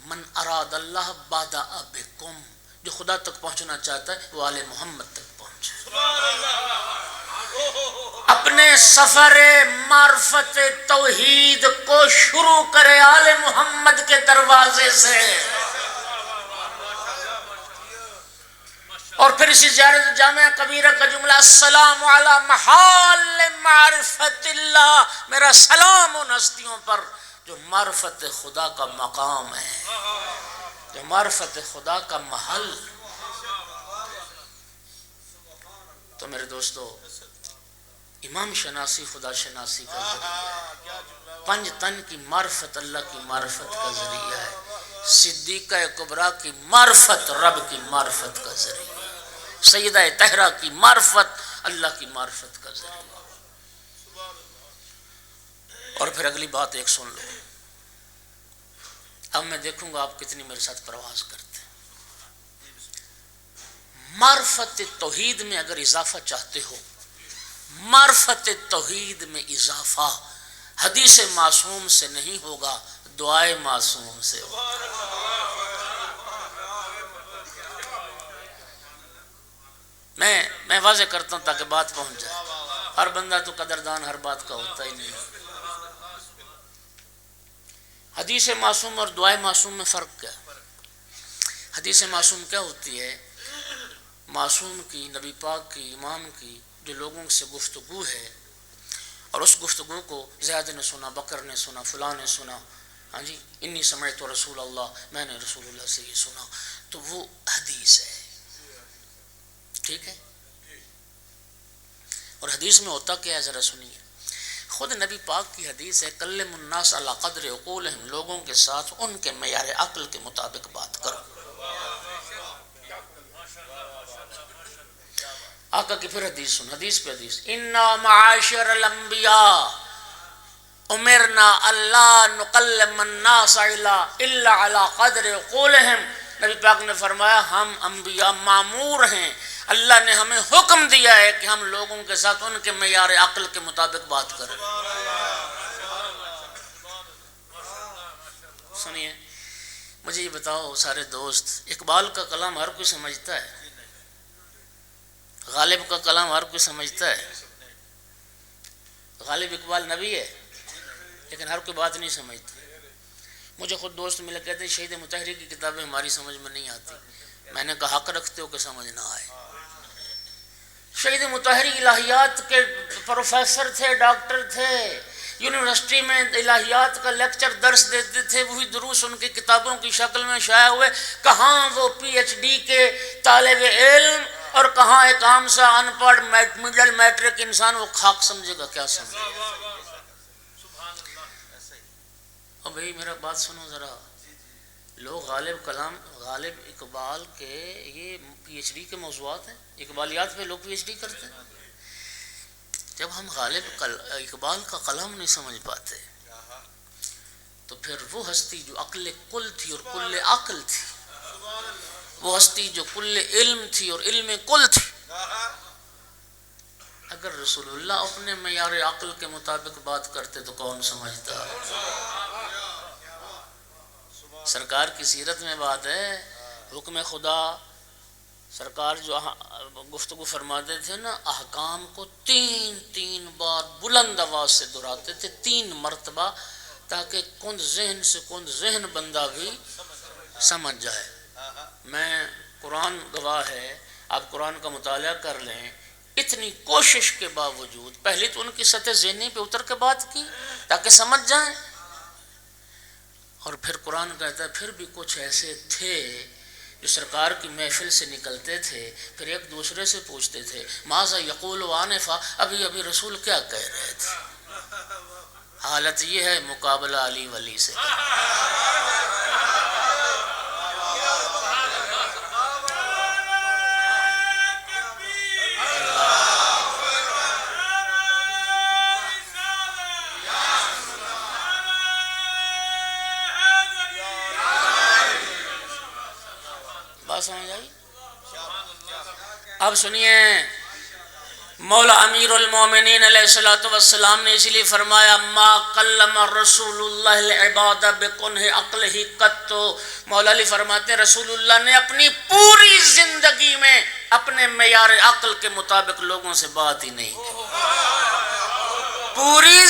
من اراد اللہ بادہ بکم، جو خدا تک پہنچنا چاہتا ہے وہ آل محمد تک پہنچے. اپنے سفر معرفت توحید کو شروع کرے آل محمد کے دروازے سے، اور پھر اسی زیارت جامع کبیرہ کا جملہ السلام علی محال معرفت اللہ، میرا سلام ان ہستیوں پر جو معرفت خدا کا مقام ہے، جو معرفت خدا کا محل. تو میرے دوستو، امام شناسی خدا شناسی کا ذریعہ ہے، پنج تن کی معرفت اللہ کی معرفت کا ذریعہ ہے، صدیقہ کبریٰ کی معرفت رب کی معرفت کا ذریعہ ہے، سیدہ طاہرہ کی معرفت اللہ کی معرفت کا ذریعہ ہے۔ اور پھر اگلی بات ایک سن لو، اب میں دیکھوں گا آپ کتنی میرے ساتھ پرواز کرتے ہیں۔ معرفت توحید میں اگر اضافہ چاہتے ہو، معرفت توحید میں اضافہ حدیث معصوم سے نہیں ہوگا، دعائے معصوم سے ہوگا۔ میں واضح کرتا ہوں تاکہ بات پہنچ جائے، ہر بندہ تو قدردان ہر بات کا ہوتا ہی نہیں۔ حدیث معصوم اور دعائے معصوم میں فرق کیا ہے؟ حدیث معصوم کیا ہوتی ہے؟ معصوم کی، نبی پاک کی، امام کی جو لوگوں سے گفتگو ہے، اور اس گفتگو کو زید نے سنا، بکر نے سنا، فلاں نے سنا، ہاں جی، انی سمعت رسول اللہ، میں نے رسول اللہ سے یہ سنا، تو وہ حدیث ہے، ٹھیک ہے۔ اور حدیث میں ہوتا کیا ہے ذرا سنیے، خود نبی پاک کی حدیث ہے، کلم الناس علی قدر عقولہم، لوگوں کے ساتھ ان کے معیار عقل کے مطابق بات کرو۔ آقا کی پھر حدیث سن، حدیث پہ حدیث، انا معاشر الانبیاء امرنا اللہ نکلم الناس الا علی قدر عقولہم، نبی پاک نے فرمایا ہم انبیاء معمور ہیں، اللہ نے ہمیں حکم دیا ہے کہ ہم لوگوں کے ساتھ ان کے معیار عقل کے مطابق بات کریں۔ سنیے، مجھے یہ بتاؤ سارے دوست، اقبال کا کلام ہر کوئی سمجھتا ہے؟ غالب کا کلام ہر کوئی سمجھتا ہے؟ غالب اقبال نبی ہے لیکن ہر کوئی بات نہیں سمجھتا۔ مجھے خود دوست ملے کہتے ہیں شہید مطہری کی کتابیں ہماری سمجھ میں نہیں آتی، میں نے کہا حق رکھتے ہو کہ سمجھ نہ آئے۔ شہید مطہری الہیات کے پروفیسر تھے، ڈاکٹر تھے، یونیورسٹی میں الہیات کا لیکچر درس دیتے تھے، وہی دروس ان کی کتابوں کی شکل میں شائع ہوئے۔ کہاں وہ پی ایچ ڈی کے طالب علم اور کہاں ایک عام سا ان پڑھ مڈل میٹرک انسان، وہ خاک سمجھے گا، کیا سمجھے گا؟ اور بھئی میرا بات سنو ذرا، لوگ غالب اقبال کے یہ پی ایچ ڈی کے موضوعات ہیں، اقبالیات پہ لوگ پی ایچ ڈی کرتے ہیں۔ جب ہم غالب اقبال کا کلام نہیں سمجھ پاتے تو پھر وہ ہستی جو عقل کل تھی اور کل عقل تھی، وہ ہستی جو کل علم تھی اور علم کل تھی، اگر رسول اللہ اپنے معیار عقل کے مطابق بات کرتے تو کون سمجھتا؟ سرکار کی سیرت میں بات ہے، حکم خدا، سرکار جو گفتگو فرماتے تھے نا، احکام کو تین بار بلند آواز سے دہراتے تھے، 3 مرتبہ، تاکہ کند ذہن سے کند ذہن بندہ بھی سمجھ جائے۔ میں قرآن گواہ ہے، آپ قرآن کا مطالعہ کر لیں، اتنی کوشش کے باوجود پہلے تو ان کی سطح ذہنی پہ اتر کے بات کی تاکہ سمجھ جائیں، اور پھر قرآن کہتا ہے پھر بھی کچھ ایسے تھے جو سرکار کی محفل سے نکلتے تھے، پھر ایک دوسرے سے پوچھتے تھے ماذا یقول آنفا، ابھی رسول کیا کہہ رہے تھے؟ حالت یہ ہے مقابلہ علی ولی سے۔ سمجھ آئی؟ اب سنیے، مولا امیر المومنین علیہ السلام نے اسی لیے فرمایا ما کلم رسول اللہ العباد بکنہ عقلہ قط، مولا علی فرماتے ہیں رسول اللہ نے اپنی پوری زندگی میں اپنے معیار عقل کے مطابق لوگوں سے بات ہی نہیں کی۔ پوری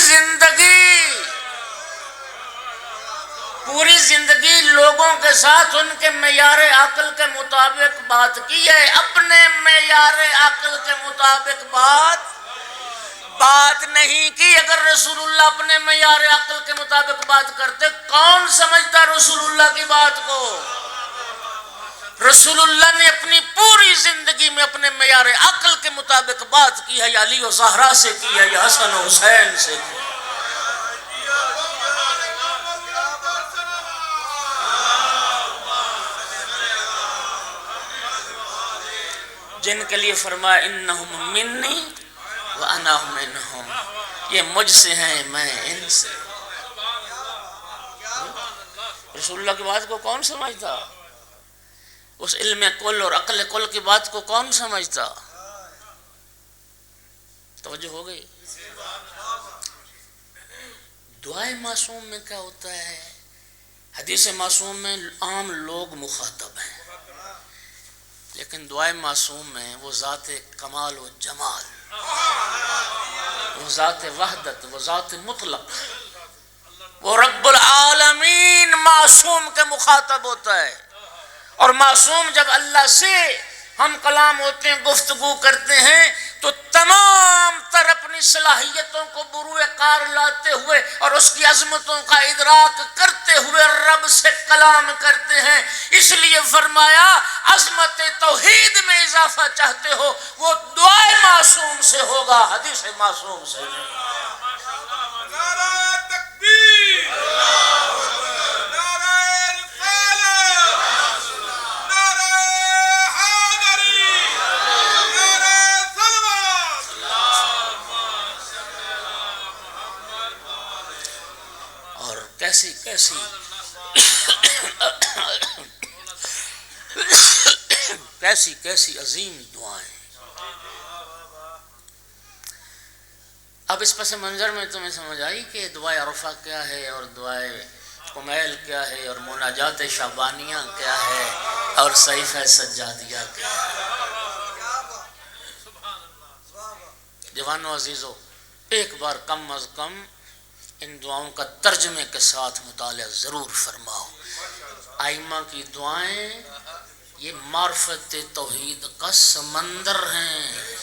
زندگی لوگوں کے ساتھ ان کے معیار عقل کے مطابق بات کی ہے، اپنے معیار عقل کے مطابق بات نہیں کی۔ اگر رسول اللہ اپنے معیار عقل کے مطابق بات کرتے، کون سمجھتا رسول اللہ کی بات کو؟ رسول اللہ نے اپنی پوری زندگی میں اپنے معیار عقل کے مطابق بات کی ہے، یا علی و زہرا سے کی ہے یا حسن و حسین سے کی ہے۔ جن کے لیے فرمایا انہم منی وانا منہم، یہ مجھ سے ہیں میں ان سے۔ رسول اللہ کی بات کو کون سمجھتا؟ اس علم کل اور عقل کل کی بات کو کون سمجھتا؟ توجہ ہو گئی؟ دعائے معصوم میں کیا ہوتا ہے؟ حدیث معصوم میں عام لوگ مخاطب ہیں، لیکن دعائے معصوم میں وہ ذات کمال و جمال، وہ ذات وحدت، وہ ذات مطلق، وہ رب العالمین معصوم کے مخاطب ہوتا ہے۔ اور معصوم جب اللہ سے ہم کلام ہوتے ہیں، گفتگو کرتے ہیں، تو تمام تر اپنی صلاحیتوں کو بروئے کار لاتے ہوئے اور اس کی عظمتوں کا ادراک کرتے ہوئے رب سے کلام کرتے ہیں۔ اس لیے فرمایا عظمت توحید میں اضافہ چاہتے ہو وہ دعائے معصوم سے ہوگا، حدیث معصوم سے نہیں۔ نعرہ تکبیر، نعرہ رسالت، نعرہ حیدری، نعرہ صلوات۔ اور کیسی کیسی کیسی کیسی عظیم دعائیں۔ اب اس پس منظر میں تمہیں سمجھ آئی کہ دعائے عرفہ کیا ہے اور دعائے کمیل کیا ہے اور مناجات شعبانیہ کیا ہے اور صحیفہ سجادیہ کیا ہے۔ جوانو عزیزو، ایک بار کم از کم ان دعاؤں کا ترجمے کے ساتھ مطالعہ ضرور فرماؤ۔ ائمہ کی دعائیں یہ معرفت توحید کا سمندر ہیں،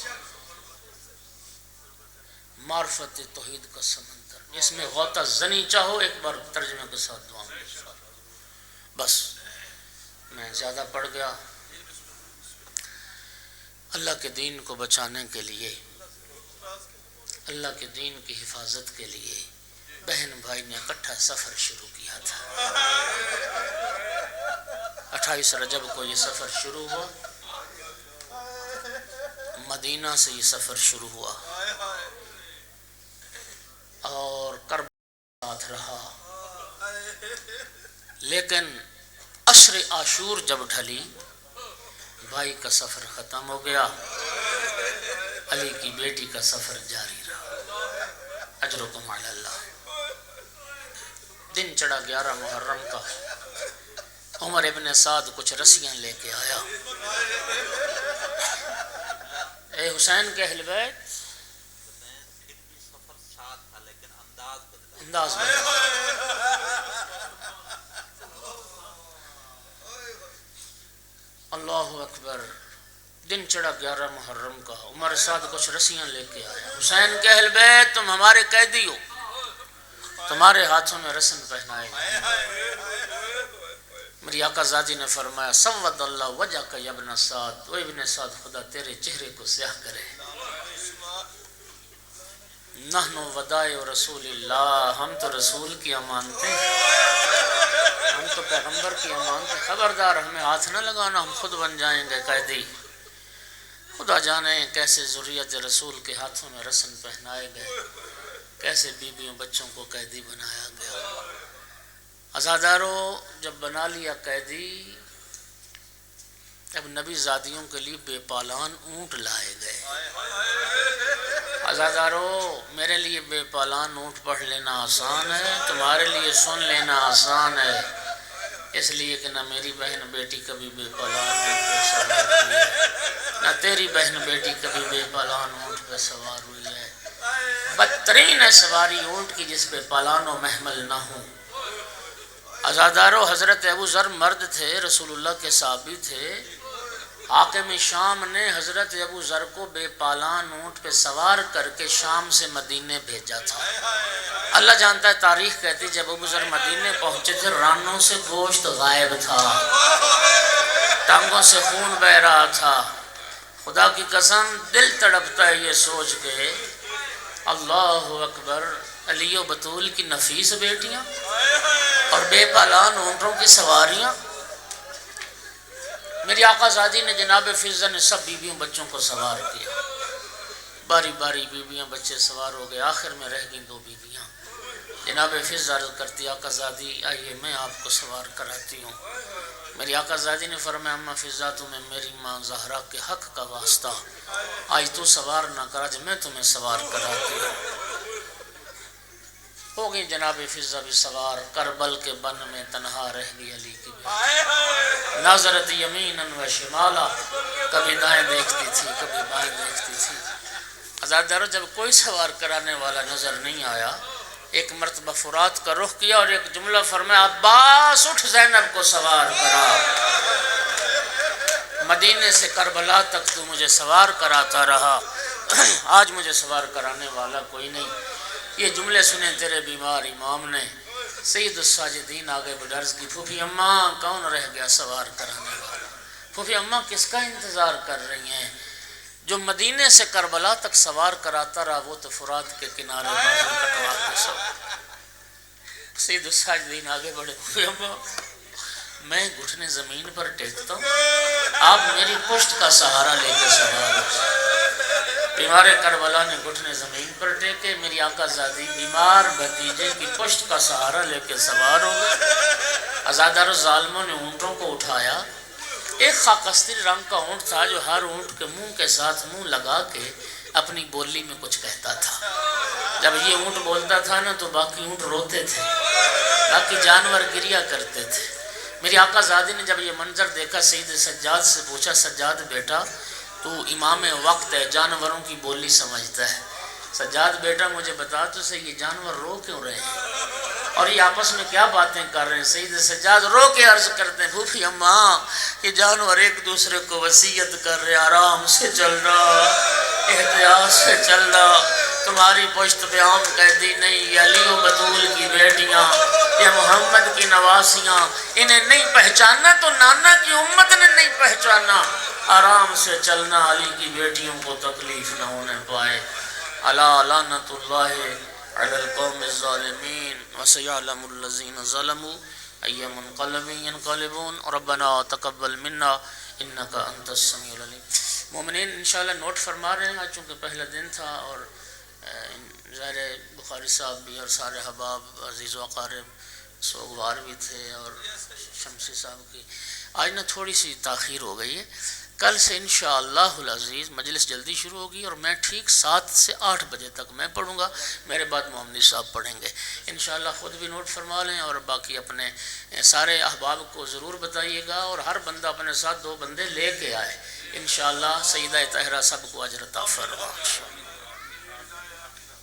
معرفت توحید کا سمندر، اس میں غوطہ زنی چاہو ایک بار ترجمے کے ساتھ دعاؤں کے ساتھ۔ بس میں زیادہ پڑھ گیا۔ اللہ کے دین کو بچانے کے لیے، اللہ کے دین کی حفاظت کے لیے بہن بھائی نے اکٹھا سفر شروع کیا تھا۔ 28 رجب کو یہ سفر شروع ہوا، مدینہ سے یہ سفر شروع ہوا اور کربلا ساتھ رہا، لیکن عشر عاشور جب ڈھلی بھائی کا سفر ختم ہو گیا، علی کی بیٹی کا سفر جاری رہا۔ اجرکم علی اللہ۔ دن چڑھا 11 محرم کا، عمر ابن سعد کچھ رسیاں لے کے آیا۔ اے حسین کے اہل بیت، انداز بدلا۔ اللہ اکبر۔ دن چڑھا 11 محرم کا، عمر سعد کچھ رسیاں لے کے آیا۔ حسین کے اہل بیت، تم ہمارے قیدی ہو، تمہارے ہاتھوں میں رسن پہنائے گئے۔ میری آقا زادی نے فرمایا سود اللہ وجہ کا ابن سعد، وہ ابن سعد خدا تیرے چہرے کو سیاہ کرے۔ نحن ودائع رسول اللہ، ہم تو رسول کی امانتیں ہیں، ہم تو پیغمبر کی امانتیں، خبردار ہمیں ہاتھ نہ لگانا، ہم خود بن جائیں گے قیدی۔ خدا جانے کیسے ذریت رسول کے ہاتھوں میں رسن پہنائے گئے، کیسے بیویوں بچوں کو قیدی بنایا گیا۔ عزادارو، جب بنا لیا قیدی، اب نبی زادیوں کے لیے بے پالان اونٹ لائے گئے۔ عزادارو، میرے لیے بے پالان اونٹ پڑھ لینا آسان ہے، تمہارے لیے سن لینا آسان ہے، اس لیے کہ نہ میری بہن بیٹی کبھی بے پالان اونٹ پہ سوار ہوئی ہے، نہ تیری بہن بیٹی کبھی بے پالان اونٹ پہ سوار ہوئی ہے۔ بدترین ہے سواری اونٹ کی جس پہ پالان و محمل نہ ہوں۔ عزادارو، حضرت ابو ذر مرد تھے، رسول اللہ کے صحابی تھے۔ حاکم شام نے حضرت ابو ذر کو بے پالان اونٹ پہ سوار کر کے شام سے مدینے بھیجا تھا۔ اللہ جانتا ہے، تاریخ کہتی جب ابو ذر مدینے پہنچے تھے رانوں سے گوشت غائب تھا۔ ٹانگوں سے خون بہ رہا تھا. خدا کی قسم دل تڑپتا ہے یہ سوچ کے. اللہ اکبر. علی و بطول کی نفیس بیٹیاں اور بے پالان اونٹوں کی سواریاں. میری آقا زادی نے جناب فضہ نے سب بیویوں بچوں کو سوار کیا. باری باری بیویاں بچے سوار ہو گئے. آخر میں رہ گئیں 2 بیویاں. جناب فضہ عرض کرتی آقا زادی آئیے میں آپ کو سوار کراتی ہوں. میری آقا زادی نے فرمایا اما فضہ تمہیں میری ماں زہرا کے حق کا واسطہ آج تو سوار نہ کرا جب میں تمہیں سوار کراتی ہوں. ہو گئی جناب فضہ بھی سوار. کربل کے بن میں تنہا رہ گئی علی کی بیٹی. ناظرت یمینا و شمالا. کبھی دائیں دیکھتی تھی کبھی بائیں دیکھتی تھی. عزادارو جب کوئی سوار کرانے والا نظر نہیں آیا ایک مرتبہ فرات کا رخ کیا اور ایک جملہ فرمایا عباس اٹھ زینب کو سوار کرا. مدینے سے کربلا تک تو مجھے سوار کراتا رہا آج مجھے سوار کرانے والا کوئی نہیں. یہ جملے سنے تیرے بیمار امام نے. سید الساجدین آگے بڑھ عرض کی پھوپھی اماں کون رہ گیا سوار کرانے والا. پھوپھی اماں کس کا انتظار کر رہی ہیں؟ جو مدینے سے کربلا تک سوار کراتا رہا وہ تو فرات کے کنارے بازو کٹوا کے سو. سید الساجدین آگے بڑھے. پھوپھی اماں میں گھٹنے زمین پر ٹیکتا ہوں آپ میری پشت کا سہارا لے کے سوار ہو. بیمار کربلا نے گھٹنے زمین پر ٹیکے. میری آقا زادی بیمار بھتیجے کی پشت کا سہارا لے کے سوار ہو گئے. عزادار ظالموں نے اونٹوں کو اٹھایا. ایک خاکستری رنگ کا اونٹ تھا جو ہر اونٹ کے منہ کے ساتھ منہ لگا کے اپنی بولی میں کچھ کہتا تھا. جب یہ اونٹ بولتا تھا نا تو باقی اونٹ روتے تھے باقی جانور گریا کرتے تھے. میری آقا زادی نے جب یہ منظر دیکھا سید سجاد سے پوچھا سجاد بیٹا تو امام وقت ہے جانوروں کی بولی سمجھتا ہے. سجاد بیٹا مجھے بتا تو صحیح یہ جانور رو کیوں رہے ہیں اور یہ آپس میں کیا باتیں کر رہے ہیں؟ سید سجاد رو کے عرض کرتے ہیں پھوپھی اماں یہ جانور ایک دوسرے کو وصیت کر رہے آرام سے چلنا احتیاط سے چلنا. تمہاری پشت پہ عام قیدی نہیں. یہ علی و بطول کی بیٹیاں یہ محمد کی نواسیاں انہیں نہیں پہچانا تو نانا کی امت نے نہیں پہچانا. آرام سے چلنا علی کی بیٹیوں کو تکلیف نہ ہونے پائے. الا لعنت اللہ علی القوم الظالمین وسیعلم الذین ظلموا ای منقلب ینقلبون. ربنا تقبل منا انک انت السمیع العلیم. مومنین انشاءاللہ نوٹ فرما رہے ہیں آج چونکہ پہلا دن تھا اور ظاہر بخاری صاحب بھی اور سارے احباب عزیز و اقارب سوگوار بھی تھے اور شمسی صاحب کی آج نہ تھوڑی سی تاخیر ہو گئی ہے. کل سے انشاءاللہ العزیز مجلس جلدی شروع ہوگی اور میں ٹھیک 7 سے 8 بجے تک میں پڑھوں گا. میرے بعد محمدی صاحب پڑھیں گے انشاءاللہ. خود بھی نوٹ فرما لیں اور باقی اپنے سارے احباب کو ضرور بتائیے گا اور ہر بندہ اپنے ساتھ 2 بندے لے کے آئے انشاءاللہ. سیدہ طاہرہ سب کو اجر عطا فرمائے.